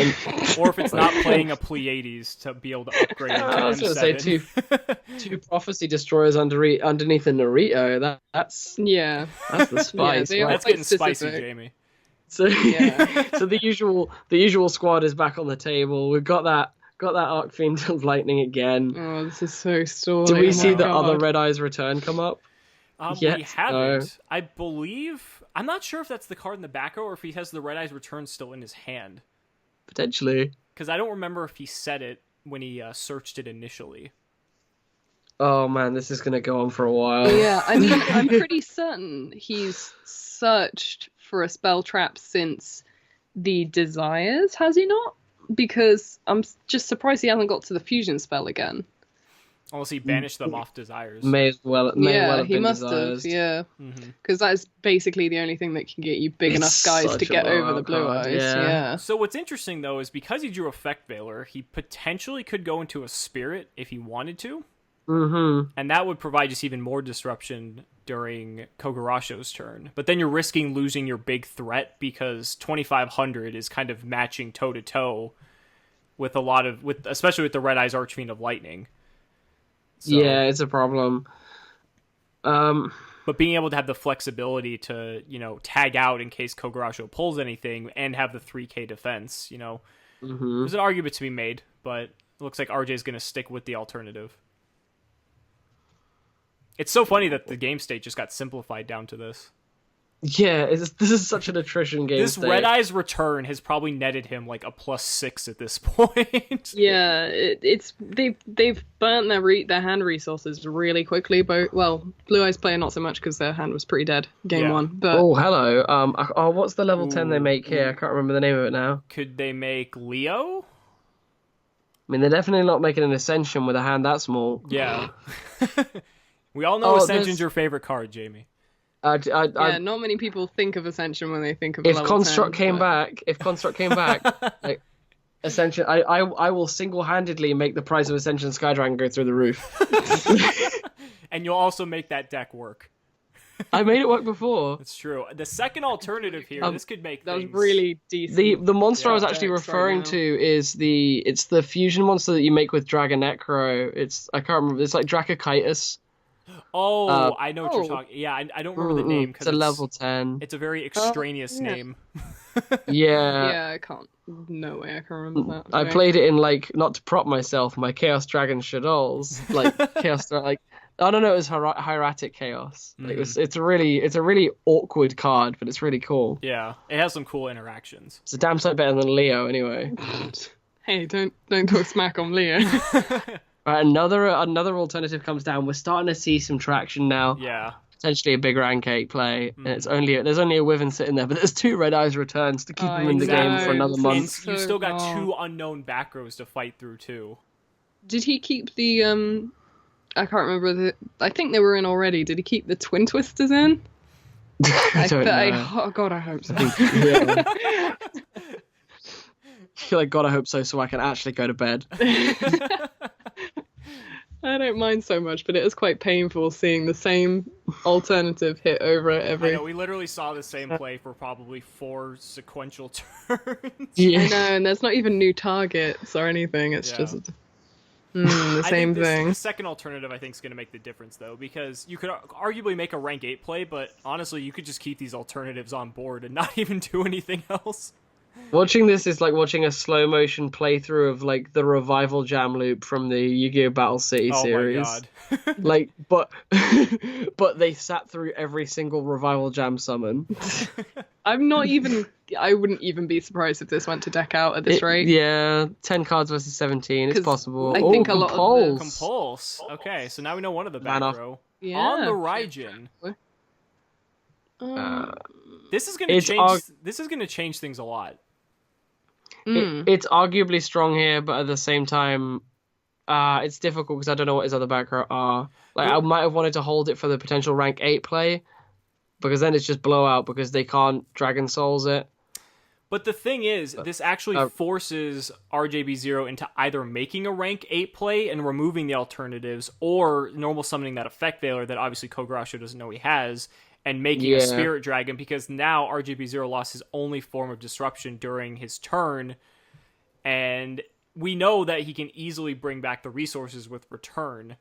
Or if it's not playing a Pleiades to be able to upgrade it to I was going to say M7. two Prophecy Destroyers underneath a Narito. That's the spice. Yeah, That's getting spicy, specific. Jamie. So so the usual squad is back on the table. We've got that Arcfiend of Lightning again. Oh, this is so stalling. Do we see the other Red Eyes Return come up? We haven't. I believe... I'm not sure if that's the card in the back row or if he has the Red Eyes Return still in his hand. Potentially. Because I don't remember if he said it when he searched it initially. Oh man, this is going to go on for a while. Yeah, I mean, I'm pretty certain he's searched for a spell trap since the Desires, has he not? Because I'm just surprised he hasn't got to the fusion spell again. Unless he banished them off Desires. May well have he been must Desires. have, yeah. Because that's basically the only thing that can get you big enough guys to get over the blue eyes. Yeah. So what's interesting, though, is because he drew Effect Veiler, he potentially could go into a Spirit if he wanted to. Mm-hmm. And that would provide just even more disruption during Kogarasho's turn. But then you're risking losing your big threat because 2500 is kind of matching toe-to-toe with especially with the Red Eyes Archfiend of Lightning. So, yeah, it's a problem. But being able to have the flexibility to, tag out in case Kogarasho pulls anything and have the 3k defense, there's an argument to be made, but it looks like RJ's going to stick with the alternative. It's so funny that the game state just got simplified down to this. Yeah, this is such an attrition game. This Red Eyes return has probably netted him like a +6 at this point. Yeah, they've burnt their hand resources really quickly. But Blue Eyes player not so much because their hand was pretty dead game one. But hello. What's the level 10 they make here? I can't remember the name of it now. Could they make Leo? I mean, they're definitely not making an Ascension with a hand that small. Yeah. We all know Ascension's your favorite card, Jamie. Not many people think of Ascension when they think of a level 10. If Construct came back, like Ascension, I will single-handedly make the price of Ascension Skydragon go through the roof. And you'll also make that deck work. I made it work before. That's true. The second alternative here, this could make that things... was really decent. The monster I was actually referring to is the fusion monster that you make with Dragon Necro. I can't remember. It's like Dracochitis. Oh, I know what you're talking. Yeah, I don't remember the name because it's a level 10. It's a very extraneous name. Yeah. Yeah, I can't. No way, I can remember that. I played it in not to prop myself, my Chaos Dragon Shaddolls, Chaos I don't know, it was Hieratic Chaos. It's a really awkward card, but it's really cool. Yeah, it has some cool interactions. It's a damn sight better than Leo, anyway. Hey, don't talk smack on Leo. Right, another alternative comes down. We're starting to see some traction now. Yeah. Potentially a big rank 8 play. And there's only a Wyvern sitting there, but there's 2 Red Eyes returns to keep him in the game for another month. And you still got 2 unknown back rows to fight through too. Did he keep the I can't remember I think they were in already. Did he keep the Twin Twisters in? I don't know. Oh god, I hope so. Yeah. You're like, God, I hope so I can actually go to bed. I don't mind so much, but it is quite painful seeing the same alternative hit over it every... I know, we literally saw the same play for probably 4 sequential turns. Yeah. I know, and there's not even new targets or anything, it's just the same thing. The second alternative, I think, is going to make the difference, though, because you could arguably make a rank 8 play, but honestly, you could just keep these alternatives on board and not even do anything else. Watching this is like watching a slow motion playthrough of the revival jam loop from the Yu-Gi-Oh! Battle City series. Oh my god. But they sat through every single revival jam summon. I wouldn't even be surprised if this went to deck out at this rate. Yeah, 10 cards versus 17, it's possible. I think a lot of Compulse. Okay, so now we know one of the back row. Yeah. On the Raijin. This is going to change things a lot. It's arguably strong here, but at the same time, it's difficult because I don't know what his other back row are. I might have wanted to hold it for the potential rank 8 play, because then it's just blowout because they can't Dragon Souls it. But the thing is, this actually forces RJB0 into either making a rank 8 play and removing the alternatives, or normal summoning that Effect Veiler that obviously Kogarasho doesn't know he has, and making a Spirit Dragon, because now RJB0 lost his only form of disruption during his turn, and we know that he can easily bring back the resources with Return.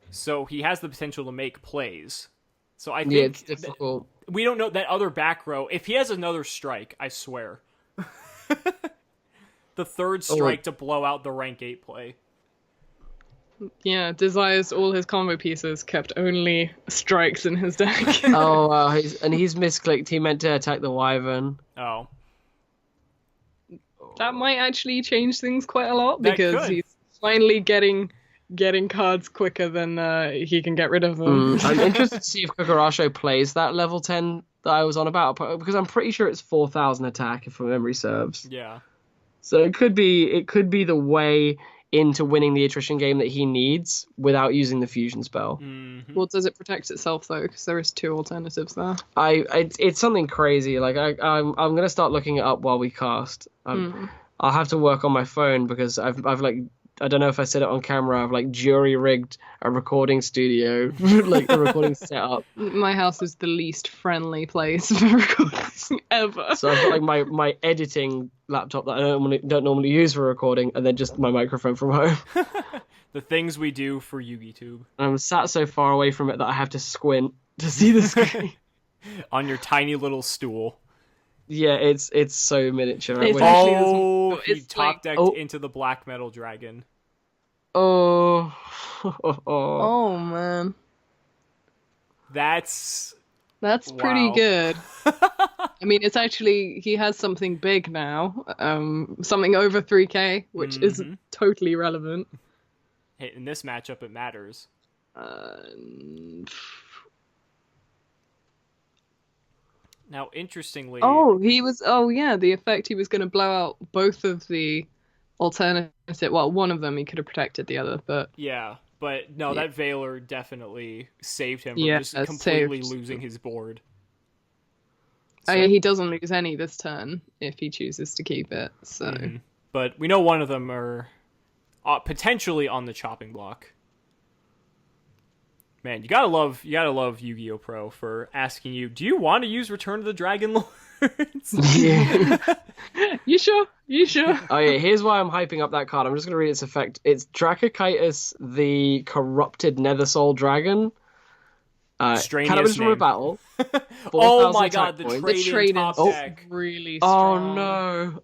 So he has the potential to make plays. So I think it's difficult. We don't know that other back row. If he has another strike, I swear. The third strike to blow out the rank 8 play. Yeah, Desires all his combo pieces, kept only strikes in his deck. Oh, wow. He's misclicked. He meant to attack the Wyvern. Oh. That might actually change things quite a lot, because he's finally getting cards quicker than he can get rid of them. I'm interested to see if Kogarasho plays that level 10 that I was on about, because I'm pretty sure it's 4,000 attack if my memory serves. Yeah. So it could be the way into winning the attrition game that he needs without using the fusion spell. Mm-hmm. Well, does it protect itself though? Because there is 2 alternatives there. It's something crazy. Like I'm gonna start looking it up while we cast. I'll have to work on my phone because I've like, I don't know if I said it on camera, I've like jury rigged a recording studio, like a recording setup. My house is the least friendly place for recording ever. So I've got like my editing laptop that I don't normally use for recording, and then just my microphone from home. The things we do for YugiTube. I'm sat so far away from it that I have to squint to see the screen. On your tiny little stool. Yeah, it's so miniature. It's Wait. actually- Oh, he it's top like- decked into the black metal dragon. Oh. Oh man, That's pretty Wow. good. I mean, it's actually, he has something big now, something over 3k, which is totally relevant. Hey, in this matchup, it matters. Now, interestingly, the effect, he was going to blow out both of the alternative. Well, one of them he could have protected the other, but yeah, but no, that Veiler definitely saved him from Yeah, just that completely saved- losing his board. he doesn't lose any this turn if he chooses to keep it. So But we know one of them are potentially on the chopping block. Man, you gotta love Yu-Gi-Oh! Pro for asking you, do you want to use Return of the Dragon Lords? Yeah. You sure? Oh yeah, here's why I'm hyping up that card. I'm just gonna read its effect. It's Dracochitis, the corrupted Nether Soul Dragon. Strenuous Cannabis from a name. battle. Oh 4,000 my attack god, the points. The trade-in trade top is deck. really Oh strong. no.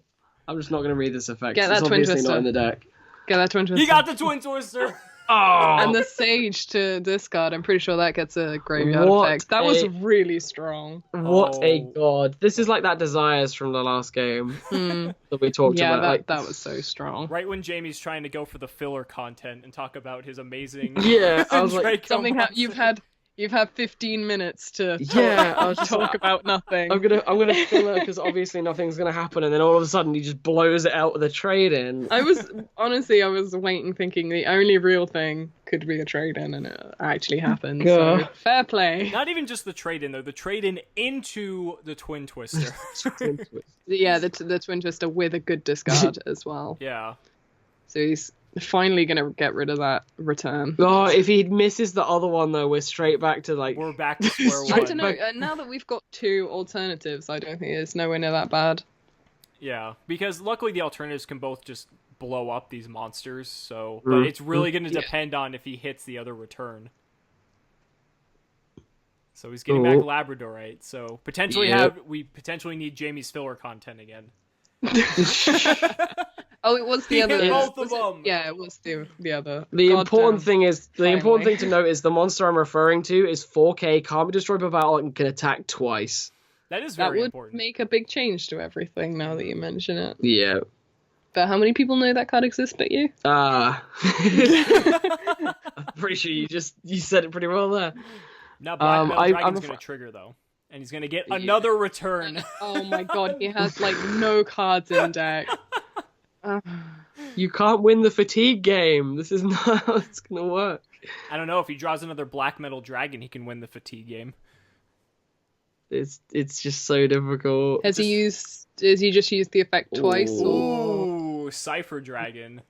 I'm just not gonna read this effect. Get It's that Twin obviously not Twister. in the deck. Get that Twin Twister. He got the Twin Twister! Oh. And the Sage to discard, I'm pretty sure that gets a graveyard What effect. That was a- really strong. What a Oh. god. This is like that Desires from the last game that we talked Yeah, about. that was so strong. Right when Jamie's trying to go for the filler content and talk about his amazing Yeah, I was like, Draco Something monster. you've had 15 minutes to Yeah, I was just talk like, about nothing. I'm gonna fill it because obviously nothing's gonna happen, and then all of a sudden he just blows it out with a trade in. I was waiting, thinking the only real thing could be a trade-in, and it actually happened. So Yeah. fair play. Not even just the trade-in, though. The trade-in into the Twin Twister. Yeah, the Twin Twister with a good discard as well. Yeah. So he's finally gonna get rid of that return. Oh, if he misses the other one though, we're straight back to like. We're back to square one. I don't know. Now that we've got 2 alternatives, I don't think it's nowhere near that bad. Yeah, because luckily the alternatives can both just blow up these monsters, so... But it's really going to depend on if he hits the other return. So he's getting back Labradorite, so potentially we potentially need Jamie's filler content again. Oh, it was the He other. hit both was of it? them. Yeah, it was the other. The important Goddamn. thing to note is the monster I'm referring to is 4K, can't be destroyed by battle, and can attack twice. That is That very would important. make a big change to everything now that you mention it. Yeah. But how many people know that card exists but you? I'm pretty sure you said it pretty well there. Now Black Metal I'm Dragon's a going to trigger, though. And he's going to get another return. Oh my god, he has like no cards in deck. You can't win the fatigue game. This is not how it's gonna work. I don't know, if he draws another Black Metal Dragon, he can win the fatigue game. It's just so difficult. Has he just used the effect twice? Or... Ooh, Cypher Dragon.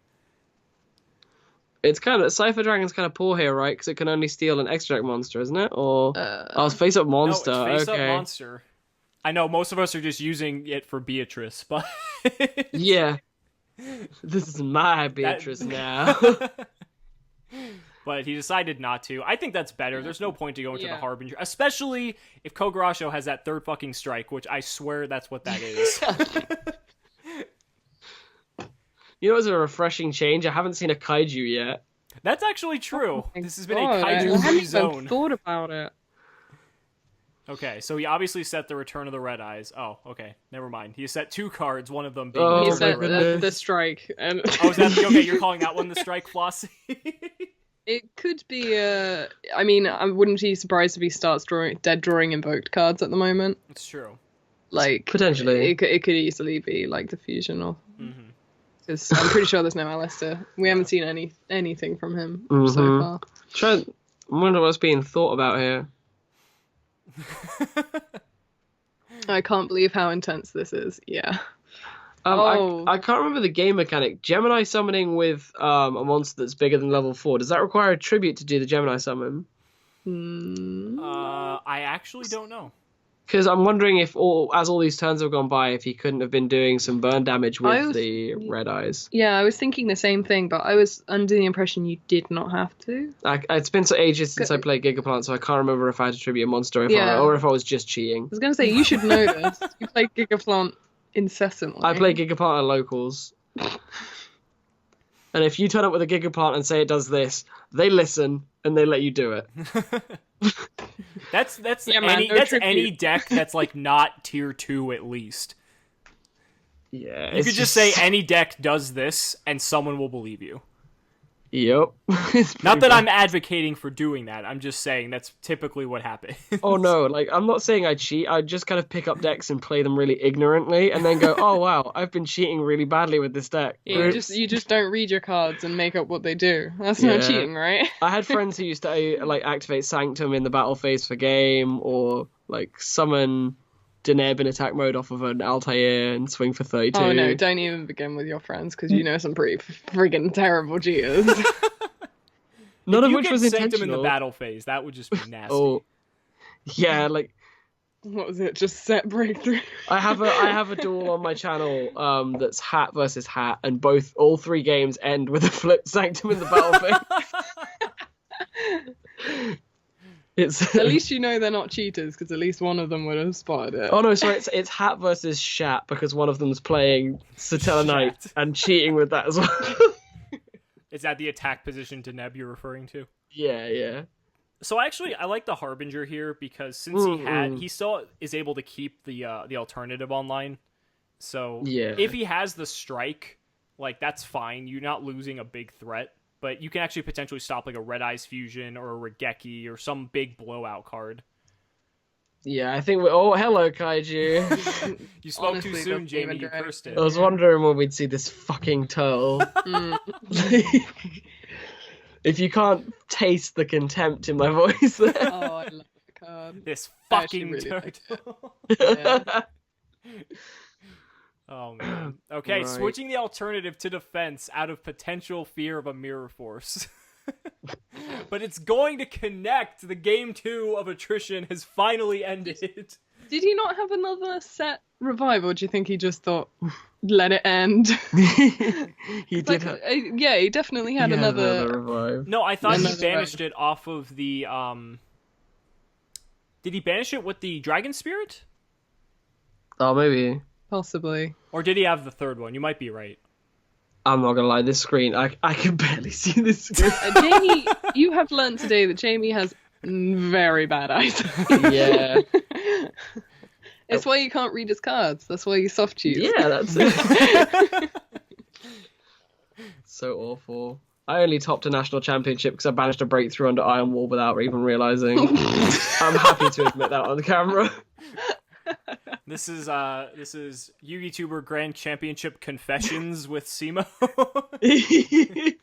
It's kind of Cypher Dragon's kind of poor here, right? Because it can only steal an extract monster, isn't it? Or it's face up monster. No, it's face okay. up monster. I know most of us are just using it for Beatrice, but Yeah. This is my Beatrice now. But he decided not to. I think that's better. There's no point to go into the Yeah. Harbinger, especially if Kogarasho has that third fucking strike, which I swear that's what that is. You know, it's a refreshing change. I haven't seen a kaiju yet. That's actually true. This has been a God, I kaiju-free haven't even zone. thought about it. Okay, so he obviously set the Return of the Red Eyes. Oh, okay, never mind. He set 2 cards, one of them being Oh, Return He of said the Red Eyes. the strike, and Oh, is that okay? You're calling that one the strike, Flossie? It could be I mean, I wouldn't be surprised if he starts drawing invoked cards at the moment. It's true. Like Potentially. it could easily be like the fusion or Mm-hmm. because I'm pretty sure there's no Alistair. We haven't seen anything from him so Mhm. far. I wonder what's being thought about here. I can't believe how intense this is. Yeah. Oh. I can't remember the game mechanic. Gemini summoning with a monster that's bigger than level 4. Does that require a tribute to do the Gemini summon? I actually don't know. Because I'm wondering if as all these turns have gone by, if he couldn't have been doing some burn damage with the red eyes. Yeah, I was thinking the same thing, but I was under the impression you did not have to. It's been so ages since I played Gigaplant, so I can't remember if I had to tribute a monster or if I was just cheating. I was going to say, you should know this. You play Gigaplant incessantly. I play Gigaplant at locals. And if you turn up with a Gigaplant and say it does this, they listen and they let you do it. That's Yeah, man, any deck that's like not tier 2 at least. Yeah. You could just say any deck does this and someone will believe you. Yep. Not that I'm advocating for doing that. I'm just saying that's typically what happens. Oh no, like I'm not saying I cheat. I just kind of pick up decks and play them really ignorantly and then go, "Oh wow, I've been cheating really badly with this deck." Yeah, you just don't read your cards and make up what they do. That's not cheating, right? I had friends who used to like activate Sanctum in the battle phase for game, or like summon Deneb in attack mode off of an Altair and swing for 32. Oh no, don't even begin with your friends because you know some pretty friggin' terrible cheaters. None of you which get was Sanctum intentional. in the battle phase, that would just be nasty. Oh, yeah, like What was it? Just set breakthrough. I have a duel on my channel that's hat versus hat, and all three games end with a flip Sanctum in the battle phase. It's At least you know they're not cheaters because at least one of them would have spotted it. Oh no, sorry, it's hat versus shat because one of them's playing Satella Knight and cheating with that as well. Is that the attack position Deneb you're referring to? Yeah. So I like the Harbinger here because since he still is able to keep the alternative online. So if he has the strike, like that's fine. You're not losing a big threat, but you can actually potentially stop like a Red Eyes Fusion or a Regeki or some big blowout card. Yeah, I think oh hello Kaiju. You spoke Honestly, too soon, that's even Jamie. You direct. cursed it. I was wondering when we'd see this fucking turtle. If you can't taste the contempt in my voice there. Oh, I love that card. This I actually fucking really like turtle. Yeah. Oh man. Okay, Right. switching the alternative to defense out of potential fear of a mirror force. But it's going to connect. The game 2 of attrition has finally ended. Did he not have another set revive, or do you think he just thought, let it end? He did. Yeah, he definitely had another. revive. No, I thought he Another banished it off of the Did he banish it with the Dragon Spirit? Oh, maybe. Possibly. Or did he have the third one? You might be right. I'm not gonna lie. This screen, I can barely see this screen. Jamie, you have learned today that Jamie has very bad eyes. Yeah. It's why you can't read his cards. That's why you soft choose. Yeah, that's it. So awful. I only topped a national championship because I managed to break through under Iron Wall without even realizing. I'm happy to admit that on camera. This is YugiTuber Grand Championship Confessions with Cimoooooooo.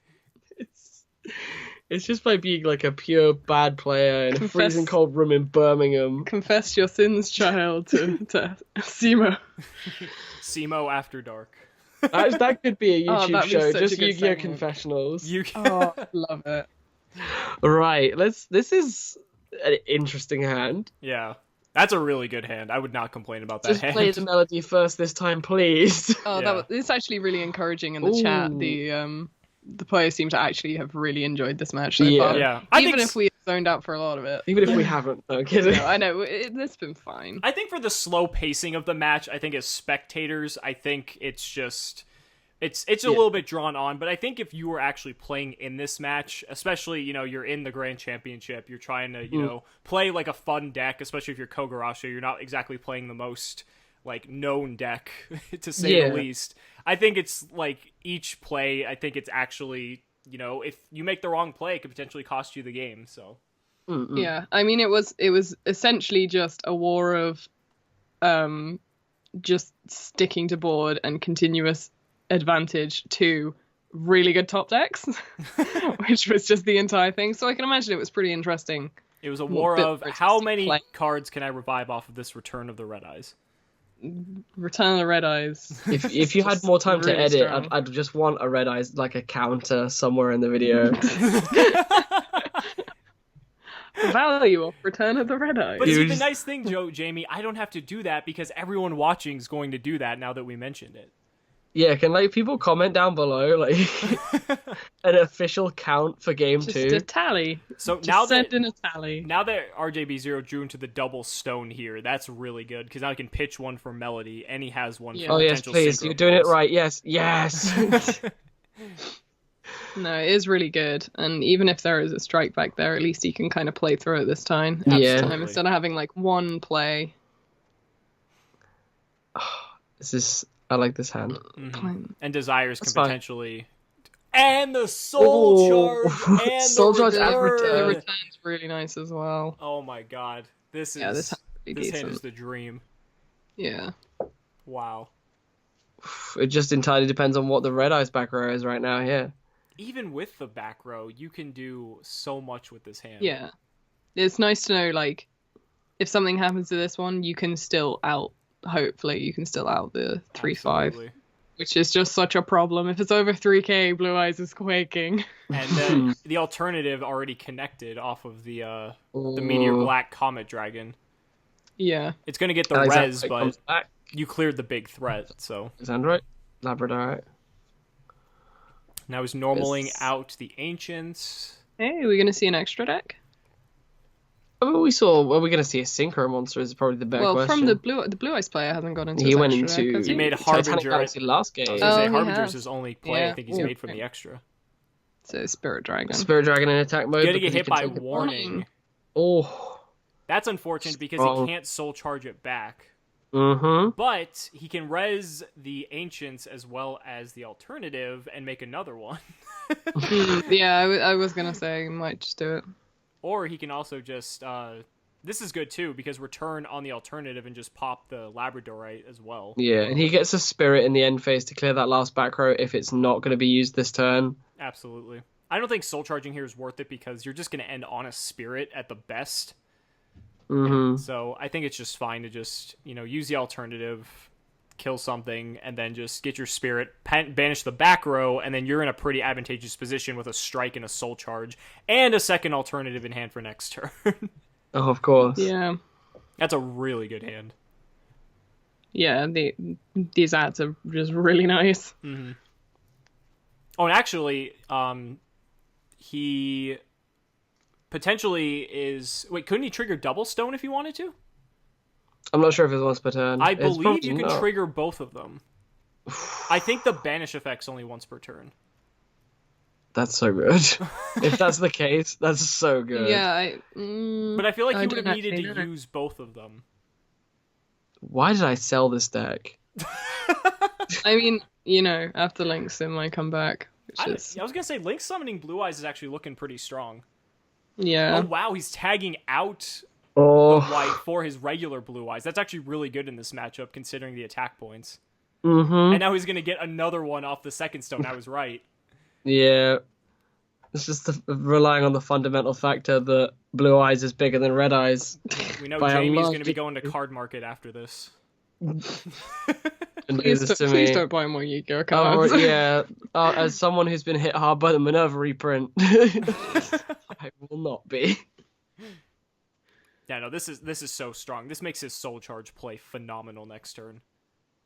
It's just by being like a pure bad player in a freezing cold room in Birmingham. Confess your sins, child, to Simo. Cimo After Dark. That could be a YouTube that'd be show, such just a good Yu-Gi-Oh! segment. Confessionals. Oh, I love it. Right, this is an interesting hand. Yeah. That's a really good hand. I would not complain about that Just hand. play the melody first this time, please. Oh, Yeah. it's actually really encouraging in the chat. The players seem to actually have really enjoyed this match so Yeah. far. Yeah. Even if we zoned out for a lot of it. Even if we haven't, no kidding. No, I know, it's been fine. I think for the slow pacing of the match, I think as spectators, I think it's just it's a little bit drawn on, but I think if you were actually playing in this match, especially, you're in the Grand Championship, you're trying to, play like a fun deck, especially if you're Kogarasho, you're not exactly playing the most like known deck to say the least. I think it's like each play, I think it's actually you know, if you make the wrong play, it could potentially cost you the game. So Yeah, I mean, it was essentially just a war of just sticking to board and continuous advantage to really good top decks, which was just the entire thing. So I can imagine it was pretty interesting. it was a war of how many cards can I revive off of this Return of the Red Eyes? Return of the Red Eyes. If you had more time to really edit, strong. I'd just want a Red Eyes, like a counter somewhere in the video. The value of Return of the Red Eyes. But see, the nice thing, Jamie, I don't have to do that because everyone watching is going to do that now that we mentioned it. Yeah, can like people comment down below like an official count for game Just 2? a tally. So Just now send in a tally. Now that RJB0 drew into the double stone here, that's really good because now I can pitch one for Melody and he has one for Oh yes, potential please, synchro you're doing it pulls. right. Yes. No, it is really good. And even if there is a strike back there, at least you can kind of play through it this time. Yeah. Instead of having like one play. I like this hand. Mhm. And Desires That's can fine. potentially... And the Soul Charge! And Soul the Charge and return! return. The return's really nice as well. Oh my god. This Yeah, this hand's pretty hand decent. is the dream. Yeah. Wow. It just entirely depends on what the Red Eyes back row is right now. Yeah. Even with the back row, you can do so much with this hand. Yeah. It's nice to know, like, if something happens to this one, you can still hopefully, you can still out the 3-5. Absolutely. Which is just such a problem. If it's over 3k, Blue Eyes is quaking. And then the alternative already connected off of the Meteor Black Comet Dragon. Yeah. It's going to get the res, but you cleared the big threat, so. Is Android? Labradorite. Now he's normaling out the Ancients. Hey, are we going to see an extra deck? I mean, are we going to see a Synchro monster is probably the better Well, question. from the Blue Eyes player hasn't gone into He his went extra into... deck, has He made a Titanic Harbinger. Galaxy last game. I was going to say, he Harbinger's has. his only play. I Yeah. think he's made from the extra. So Spirit Dragon. Spirit Dragon in attack mode. You gotta get because he hit can by take it. Warning. Oh. That's unfortunate because Strong. he can't Soul Charge it back. Mm-hmm. But he can res the Ancients as well as the alternative and make another one. Yeah, I was going to say, he might just do it. Or he can also just... this is good too, because return on the alternative and just pop the Labradorite as well. Yeah, and he gets a Spirit in the end phase to clear that last back row if it's not going to be used this turn. Absolutely. I don't think Soul Charging here is worth it because you're just going to end on a Spirit at the best. Mm-hmm. So I think it's just fine to just, use the alternative, kill something, and then just get your Spirit, banish the back row, and then you're in a pretty advantageous position with a strike and a Soul Charge, and a second alternative in hand for next turn. Oh, of course. Yeah. That's a really good hand. Yeah, these ads are just really nice. Mm-hmm. Oh, and actually, he potentially is... Wait, couldn't he trigger double stone if he wanted to? I'm not sure if it's once per turn. I It's believe probably you can not. trigger both of them. I think the banish effect's only once per turn. That's so good. If that's the case, that's so good. Yeah, But I feel like I he would don't have needed actually to know. use both of them. Why did I sell this deck? I mean, after Link Sim might come back, which I is... was going to say, Link summoning Blue Eyes is actually looking pretty strong. Yeah. Oh, wow, he's tagging out Oh. White for his regular Blue Eyes. That's actually really good in this matchup, considering the attack points. Mm-hmm. And now he's going to get another one off the second stone. I was right. Yeah. It's just relying on the fundamental factor that Blue Eyes is bigger than Red Eyes. We know By a Jamie's lot. going to be going to Card Market after this. And do Please, this to please me. don't buy more Yu-Gi-Oh Oh, cards. yeah. As someone who's been hit hard by the Minerva reprint, I will not be. Yeah, no, this is so strong. This makes his Soul Charge play phenomenal next turn.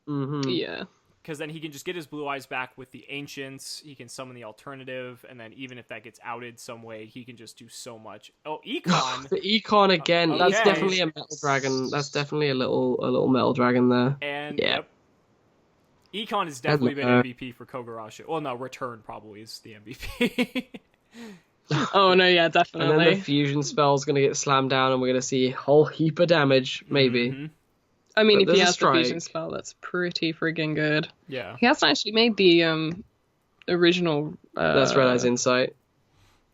Mm-hmm. Yeah. Because then he can just get his Blue Eyes back with the Ancients, he can summon the alternative, and then even if that gets outed some way, he can just do so much. Oh, Econ! The Econ again. That's Okay. definitely a metal dragon. That's definitely a little metal dragon there. And, Yeah. yep. Econ has definitely been MVP for Kogarasho. Well, no, Return probably is the MVP. Oh, no, yeah, And then definitely. the fusion spell's gonna get slammed down, and we're gonna see a whole heap of damage, maybe. Mhm. I mean, But if there's he a has the fusion strike. spell, that's pretty friggin' good. Yeah. He hasn't actually made the original. That's Red Eye's Insight.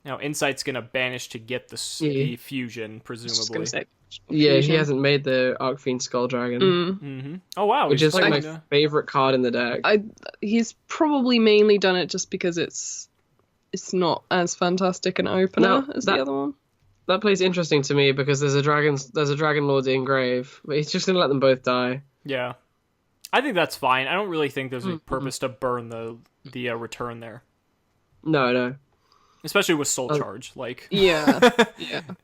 Now, Insight's going to banish to get the fusion, presumably. Yeah, he hasn't made the Arcfiend Skull Dragon. Oh, wow. Which is like my favorite card in the deck. He's probably mainly done it just because it's not as fantastic an opener as the other one. That plays interesting to me because there's a Dragon Lord in grave, but he's just going to let them both die. Yeah. I think that's fine. I don't really think there's a purpose to burn the return there. No. Especially with Soul Charge, like... Yeah.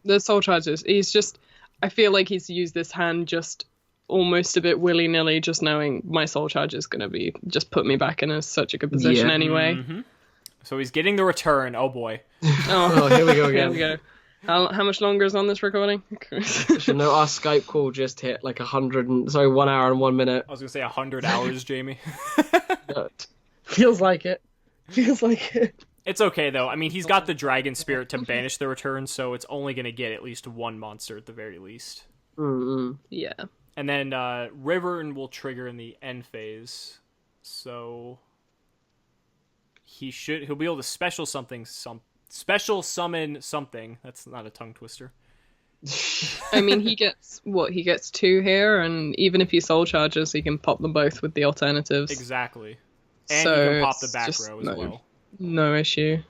The Soul Charge he's just... I feel like he's used this hand just almost a bit willy-nilly, just knowing my Soul Charge is going to just put me back in such a good position anyway. Mm-hmm. So he's getting the return. Oh, boy. Oh, here we go again. Here we go. How much longer is on this recording? No, our Skype call just hit like 1 hour and 1 minute. I was going to say 100 hours, Jamie. Feels like it. It's okay, though. I mean, he's got the Dragon Spirit to banish the return, so it's only going to get at least one monster at the very least. Mm-hmm. Yeah. And then River will trigger in the end phase, so he'll be able to special summon something. That's not a tongue twister. I mean, he gets 2 here, and even if he Soul Charges, he can pop them both with the alternatives. Exactly. And he can pop the back row as well. No issue.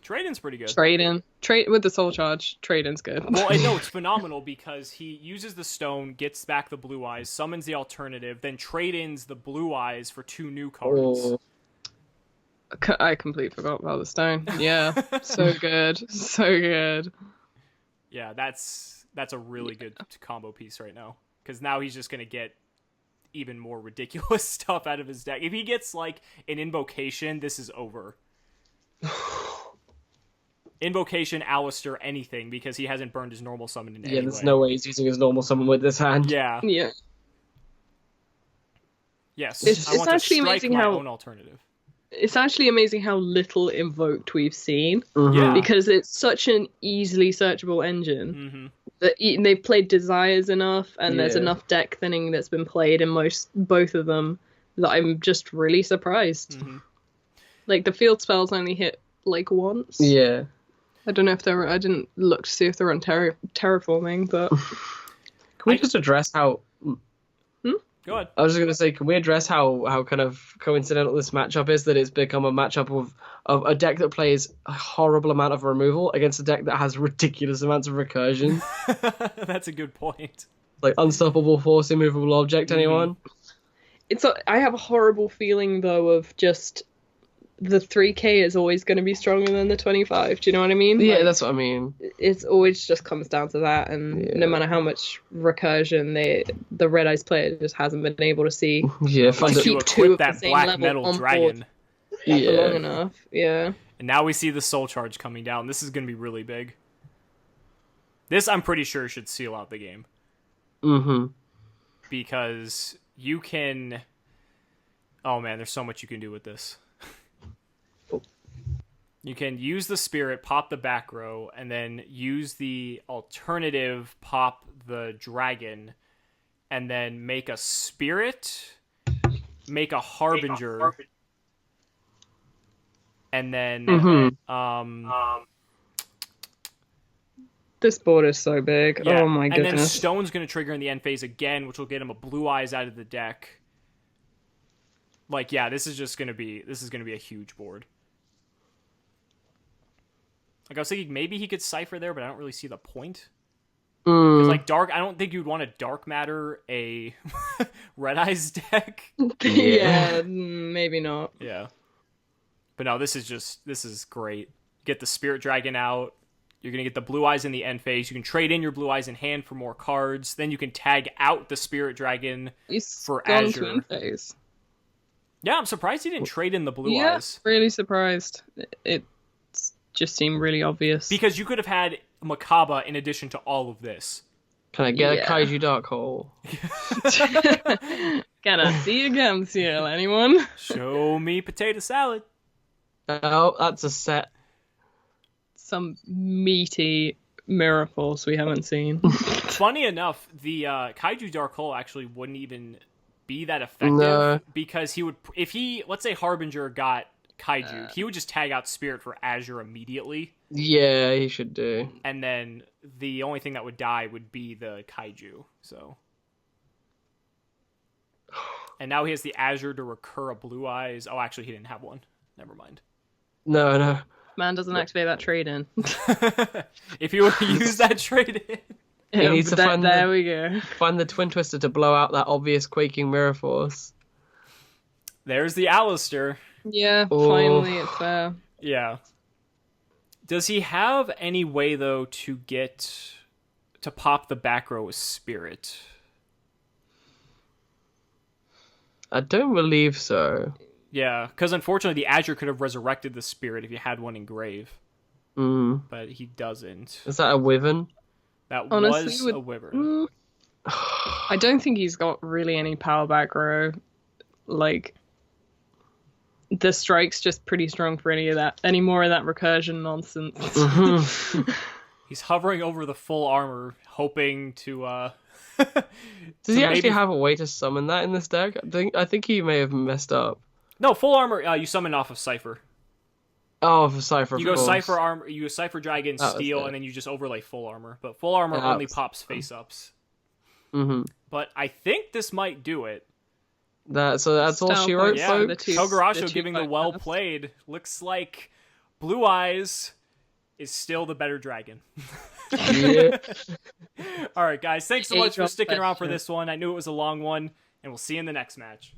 Trade-in's pretty good. Trade with the Soul Charge. Trade-in's good. Well, I know it's phenomenal because he uses the stone, gets back the blue eyes, summons the alternative, then trade-ins the blue eyes for 2 new cards. Oh. I completely forgot about the stone. Yeah, so good, so good. Yeah, that's a really good combo piece right now because now he's just gonna get even more ridiculous stuff out of his deck. If he gets like an invocation, this is over. Invocation, Alistair, anything, because he hasn't burned his normal summon in any way. Yeah, there's no way he's using his normal summon with this hand. Yeah. Yes, it's actually amazing how own alternative. It's actually amazing how little invoked we've seen. Mm-hmm. Yeah. Because it's such an easily searchable engine that they've played Desires enough, and there's enough deck thinning that's been played in both of them that I'm just really surprised. Like the field spells only hit like once. Yeah. I don't know if they were. I didn't look to see if they were on terraforming, but can we just address how? Go ahead. I was just going to say, can we address how kind of coincidental this matchup is, that it's become a matchup of a deck that plays a horrible amount of removal against a deck that has ridiculous amounts of recursion? That's a good point. Like unstoppable force, immovable object, anyone? I have a horrible feeling, though, of just the 3K is always going to be stronger than the 25. Do you know what I mean? Yeah, that's what I mean. It's always just comes down to that, and no matter how much recursion the Red Eyes player just hasn't been able to see. Yeah, to keep 2 of that black metal dragon. For long enough. Yeah. And now we see the Soul Charge coming down. This is going to be really big. This, I'm pretty sure, should seal out the game. Mm-hmm. Because you can... Oh man, there's so much you can do with this. You can use the Spirit, pop the back row, and then use the alternative, pop the Dragon, and then make a Spirit, make a Harbinger, and then... This board is so big. Yeah. Oh my goodness. And then Stone's going to trigger in the end phase again, which will get him a Blue Eyes out of the deck. Like, yeah, this is going to be a huge board. Like, I was thinking maybe he could Cypher there, but I don't really see the point. Because, like, I don't think you'd want to Dark Matter a Red Eyes deck. Yeah, maybe not. Yeah. But no, this is great. Get the Spirit Dragon out. You're going to get the Blue Eyes in the end phase. You can trade in your Blue Eyes in hand for more cards. Then you can tag out the Spirit Dragon for Azure. Phase. Yeah, I'm surprised he didn't trade in the Blue Eyes. Yeah, really surprised. It just seemed really obvious. Because you could have had Makaba in addition to all of this. Can I get a Kaiju Dark Hole? Can I see a gum seal, anyone? Show me potato salad. Oh, that's a set. Some meaty mirror force we haven't seen. Funny enough, the Kaiju Dark Hole actually wouldn't even be that effective because he would, if he, let's say Harbinger got Kaiju. He would just tag out Spirit for Azure immediately. Yeah, he should do. And then the only thing that would die would be the Kaiju. So. And now he has the Azure to recur a Blue Eyes. Oh, actually, he didn't have one. Never mind. No. Man doesn't activate that trade in. If he would use that trade in. He needs to find there we go. Find the Twin Twister to blow out that obvious Quaking Mirror Force. There's the Alistair. Yeah, finally it's there. Yeah. Does he have any way, though, to pop the back row with Spirit? I don't believe so. Yeah, because unfortunately the Azure could have resurrected the Spirit if you had one in Grave. But he doesn't. Is that a Wyvern? That Honestly, was a Wyvern. I don't think he's got really any power back row. Like, the strike's just pretty strong for any more of that recursion nonsense. He's hovering over the full armor, hoping to Does he actually have a way to summon that in this deck? I think he may have messed up. No, full armor you summon off of Cypher. Oh, for Cypher. You go Cypher armor, you go Cypher Dragon, Steel, and then you just overlay full armor. But full armor only pops face ups. But I think this might do it. So that's all she wrote, yeah, folks? Kogarasho giving the well played. Looks like Blue Eyes is still the better dragon. Yeah. All right, guys. Thanks so much for sticking around for this one. I knew it was a long one, and we'll see you in the next match.